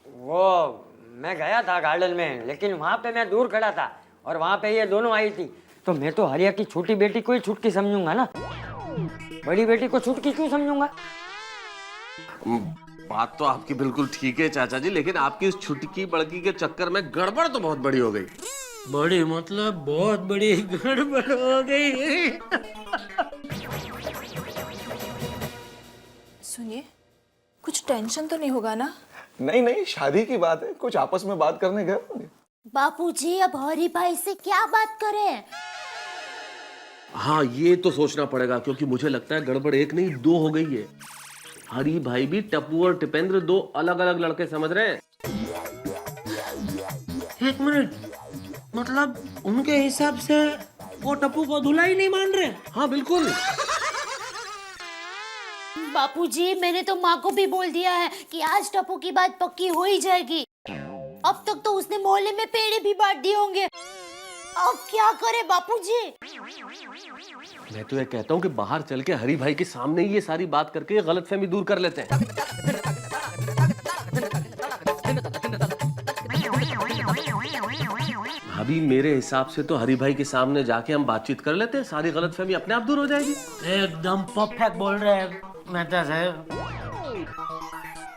वो मैं गया था गार्डन में, लेकिन वहाँ पे मैं दूर खड़ा था और वहाँ पे ये दोनों आई थी, तो मैं तो हरिया की छोटी बेटी को ही छुटकी समझूंगा ना, बड़ी बेटी को छुटकी क्यों समझूंगा? बात तो आपकी बिल्कुल ठीक है चाचा जी, लेकिन आपकी इस छुटकी बड़की के चक्कर में गड़बड़ तो बहुत बड़ी हो गई। बड़ी मतलब बहुत बड़ी गड़बड़ हो गई। सुनिए, कुछ टेंशन तो नहीं होगा ना? नहीं नहीं, शादी की बात है, कुछ आपस में बात करने गए होंगे। बापूजी, अब हरी भाई से क्या बात करें? हाँ, ये तो सोचना पड़ेगा, क्योंकि मुझे लगता है गड़बड़ एक नहीं दो हो गई है। हरी भाई भी टप्पू और टिपेंद्र दो अलग अलग लड़के समझ रहे हैं। एक मिनट, मतलब उनके हिसाब से वो टप्पू को दूल्हा ही नहीं मान रहे? हाँ बिल्कुल। बापूजी, मैंने तो माँ को भी बोल दिया है कि आज टप्पू की बात पक्की हो ही जाएगी। अब तक तो उसने मोहल्ले में पेड़े भी बांट दिए होंगे। अब क्या करे बापूजी? मैं तो ये कहता हूँ कि बाहर चल के हरी भाई के सामने ही ये सारी बात करके गलतफहमी दूर कर लेते हैं। भाभी, मेरे हिसाब से तो हरी भाई के सामने जाके हम बातचीत कर लेते हैं, सारी गलतफहमी अपने आप दूर हो जाएगी। एकदम परफेक्ट बोल रहे हैं मेहता साहब।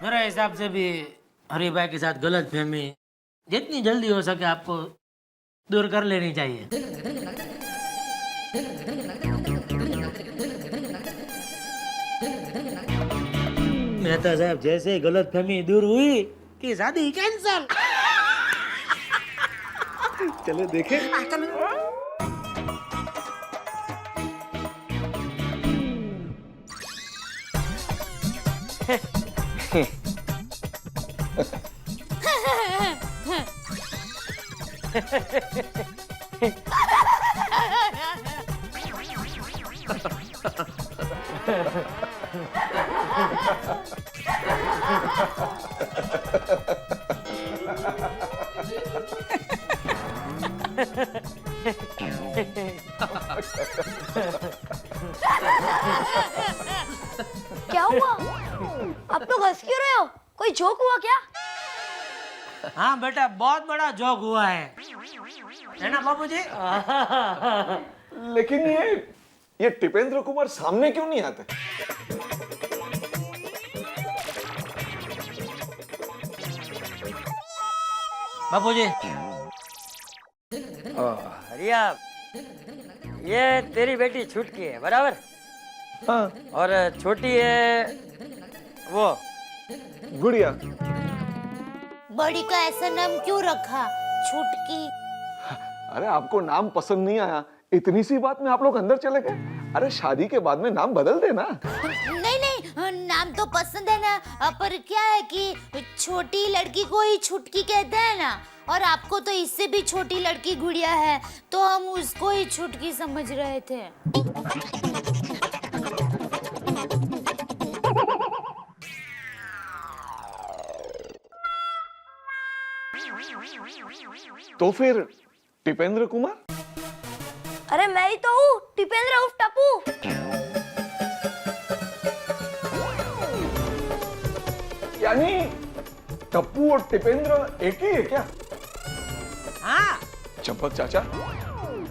मेरे हिसाब से भी हरी भाई के साथ गलतफहमी जितनी जल्दी हो सके आपको दूर कर लेनी चाहिए। मेहता साहब, जैसे गलतफहमी दूर हुई कि शादी कैंसल। चलो देखें। क्या हुआ? आप लोग हंस क्यों रहे हो? कोई जोक हुआ क्या? हाँ बेटा, बहुत बड़ा जोक हुआ है ना बाबूजी? लेकिन ये टिपेंद्र कुमार सामने क्यों नहीं आते? बाबूजी, रिया, ये तेरी बेटी छुटकी है, बराबर? हाँ। और छोटी है वो गुड़िया। बड़ी का ऐसा नाम क्यों रखा, छुटकी? अरे आपको नाम पसंद नहीं आया, इतनी सी बात में आप लोग अंदर चले गए। अरे शादी के बाद में नाम बदल देना। नहीं नहीं, नाम तो पसंद है ना, पर क्या है कि छोटी लड़की को ही छुटकी कहते हैं ना, और आपको तो इससे भी छोटी लड़की गुड़िया है, तो हम उसको ही छुटकी समझ रहे थे। तो फिर टिपेंद्र कुमार? अरे मैं ही तो हूँ, टिपेंद्र उर्फ टप्पू। यानी टप्पू और टिपेंद्र एक ही है क्या? हाँ। चंपक चाचा,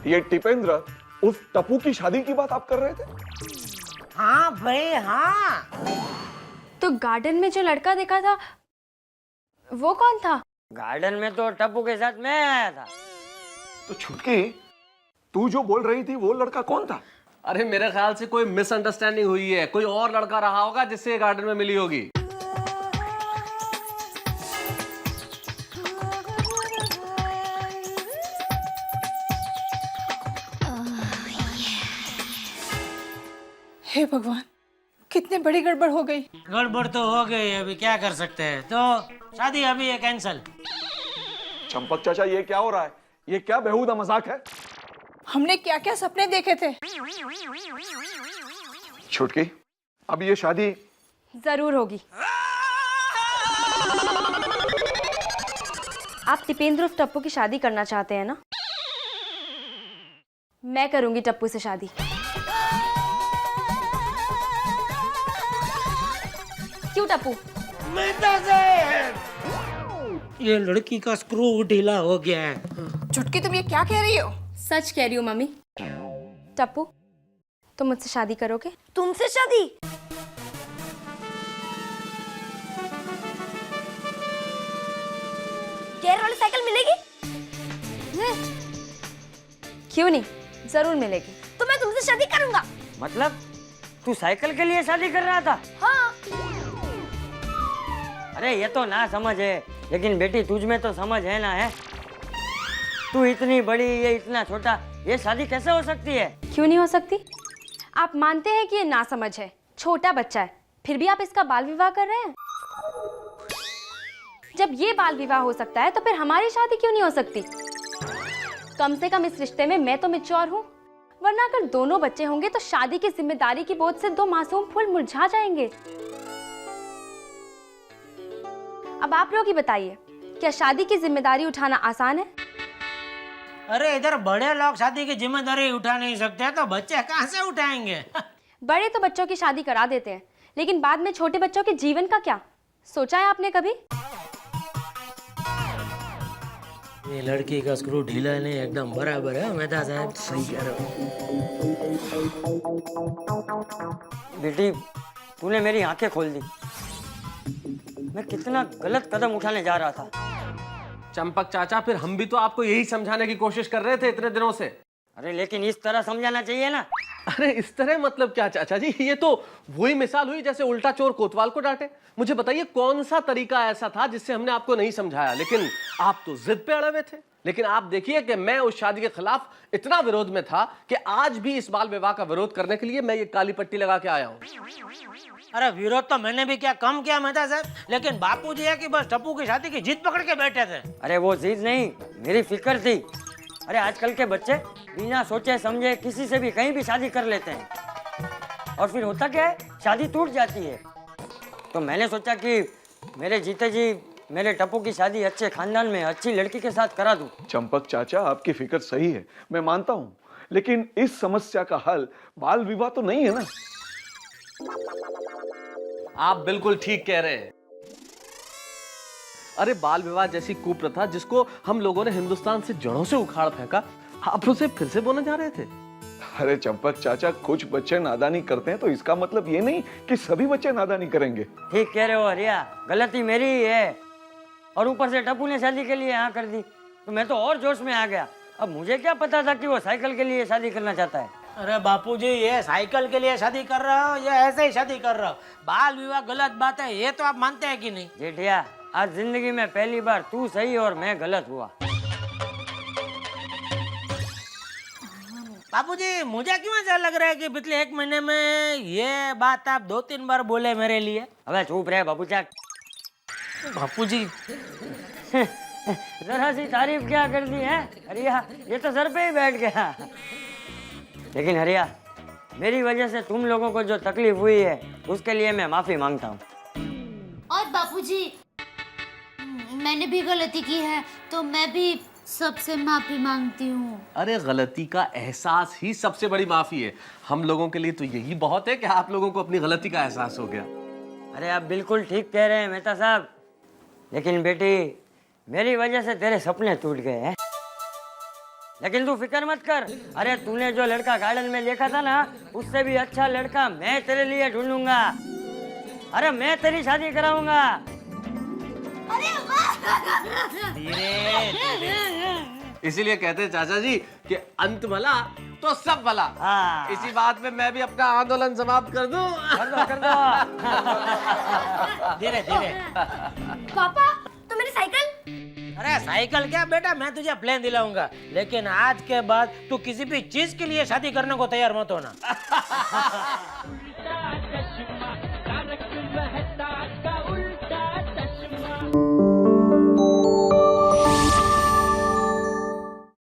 ये टिपेंद्र उस टप्पू की शादी की बात आप कर रहे थे? हाँ भाई हाँ। तो गार्डन में जो लड़का देखा था वो कौन था? गार्डन में तो टप्पू के साथ मैं आया था। तो छुटकी, तू जो बोल रही थी वो लड़का कौन था? अरे मेरे ख्याल से कोई मिसअंडरस्टैंडिंग हुई है, कोई और लड़का रहा होगा जिससे ये गार्डन में मिली होगी। हे भगवान, कितनी बड़ी गड़बड़ हो गई। गड़बड़ तो हो गई, अभी क्या कर सकते हैं? तो शादी अभी है कैंसल। चंपक चाचा, ये क्या हो रहा है? ये क्या बेहुदा मजाक है? हमने क्या क्या सपने देखे थे। छुटकी, अब ये शादी जरूर होगी। आप टिपेंद्र उर्फ टप्पू की शादी करना चाहते हैं ना? मैं करूंगी टप्पू से शादी। क्यों टप्पू? ये लड़की का स्क्रू ढीला हो गया है। चुटकी, तुम ये क्या कह रही हो? सच कह रही हूँ मम्मी। टप्पू, तुम मुझसे शादी करोगे? तुमसे शादी? गियर वाली साइकिल मिलेगी? क्यों नहीं, जरूर मिलेगी। तो मैं तुमसे शादी करूंगा। मतलब तू साइकिल के लिए शादी कर रहा था? हाँ। अरे ये तो ना समझ है, लेकिन बेटी तुझ में तो समझ है ना है। तू इतनी बड़ी, ये इतना छोटा, ये शादी कैसे हो सकती है? क्यों नहीं हो सकती? आप मानते हैं कि ये नासमझ है, छोटा बच्चा है, फिर भी आप इसका बाल विवाह कर रहे हैं? जब ये बाल विवाह हो सकता है तो फिर हमारी शादी क्यों नहीं हो सकती? कम से कम इस रिश्ते में मैं तो मैच्योर हूँ, वरना अगर दोनों बच्चे होंगे तो शादी की जिम्मेदारी की बोझ से दो मासूम फूल मुरझा जाएंगे। अब आप लोग ही बताइए, क्या शादी की जिम्मेदारी उठाना आसान है? अरे इधर बड़े लोग शादी की जिम्मेदारी उठा नहीं सकते तो बच्चे कहाँ से उठाएंगे? बड़े तो बच्चों की शादी करा देते हैं, लेकिन बाद में छोटे बच्चों के जीवन का क्या सोचा है आपने कभी? ये लड़की का स्क्रू ढीला नहीं, एकदम बराबर है मेहता साहब, सही कह रहे हो। बेटी, तूने मेरी आंखें खोल दी। मैं कितना गलत कदम उठाने जा रहा था। चंपक चाचा, फिर हम भी तो आपको यही समझाने की कोशिश कर रहे थे इतने दिनों से। अरे लेकिन इस तरह समझाना चाहिए ना। अरे इस तरह मतलब क्या चाचा जी? ये तो वही मिसाल हुई जैसे उल्टा चोर कोतवाल को डांटे। मुझे बताइए कौन सा तरीका ऐसा था जिससे हमने आपको नहीं समझाया, लेकिन आप तो जिद पे अड़े हुए थे। लेकिन आप देखिए कि मैं उस शादी के खिलाफ इतना विरोध में था कि आज भी इस बाल विवाह का विरोध करने के लिए मैं ये काली पट्टी लगा के आया हूँ। अरे विरोध तो मैंने भी क्या कम किया मेहता साहब, लेकिन बापूजी है कि बस टप्पू की शादी की जिद पकड़ के बैठे थे। अरे वो जिद नहीं, मेरी फिक्र थी। अरे आजकल के बच्चे बिना सोचे समझे किसी से भी कहीं भी शादी कर लेते हैं। और फिर होता क्या है, शादी टूट जाती है। तो मैंने सोचा कि मेरे जीते जी मेरे टप्पू की शादी अच्छे खानदान में अच्छी लड़की के साथ करा दूं। चंपक चाचा, आपकी फिक्र सही है, मैं मानता हूँ, लेकिन इस समस्या का हल बाल विवाह तो नहीं है ना। आप बिल्कुल ठीक कह रहे हैं। अरे बाल विवाह जैसी कुप्रथा जिसको हम लोगों ने हिंदुस्तान से जड़ों से उखाड़ फेंका, आप उसे फिर से बोलने जा रहे थे। अरे चंपक चाचा, कुछ बच्चे नादानी करते हैं तो इसका मतलब ये नहीं कि सभी बच्चे नादानी करेंगे। ठीक कह रहे हो हरिया, गलती मेरी ही है। और ऊपर से टप्पू ने शादी के लिए हाँ कर दी, तो मैं तो और जोश में आ गया। अब मुझे क्या पता था कि वो साइकिल के लिए शादी करना चाहता है। अरे बापूजी, ये साइकिल के लिए शादी कर रहा हो या ऐसे ही शादी कर रहा हो? बाल विवाह गलत बात है, ये तो आप मानते हैं कि नहीं? जेठिया, आज जिंदगी में पहली बार तू सही और मैं गलत हुआ। बापूजी, मुझे क्यों ऐसा लग रहा है कि पिछले 1 महीने में ये बात आप 2-3 बार बोले मेरे लिए? अबे चुप रहे बापूचा। बापूजी, जरा सी तारीफ क्या कर दी है हरिया, ये तो सर पे ही बैठ गया। लेकिन हरिया, मेरी वजह से तुम लोगों को जो तकलीफ हुई है उसके लिए मैं माफी मांगता हूँ। और बापूजी, मैंने भी गलती की है तो मैं भी सबसे माफी मांगती हूँ। अरे गलती का एहसास ही सबसे बड़ी माफी है। हम लोगों के लिए तो यही बहुत है कि आप लोगों को अपनी गलती का एहसास हो गया। अरे आप बिल्कुल ठीक कह रहे हैं मेहता साहब, लेकिन बेटी मेरी वजह से तेरे सपने टूट गए हैं। लेकिन तू फिक्र मत कर, अरे तूने जो लड़का गार्डन में देखा था ना, उससे भी अच्छा लड़का मैं तेरे लिए ढूंढूंगा। अरे मैं तेरी शादी कराऊंगा। इसीलिए कहते हैं चाचा जी कि अंत भला तो सब भला। हाँ। इसी बात में मैं भी अपना आंदोलन समाप्त कर दूं। कर दो। धीरे धीरे। पापा, तो मेरी साइकिल? अरे साइकिल क्या बेटा, मैं तुझे प्लेन दिलाऊंगा, लेकिन आज के बाद तू किसी भी चीज के लिए शादी करने को तैयार मत होना।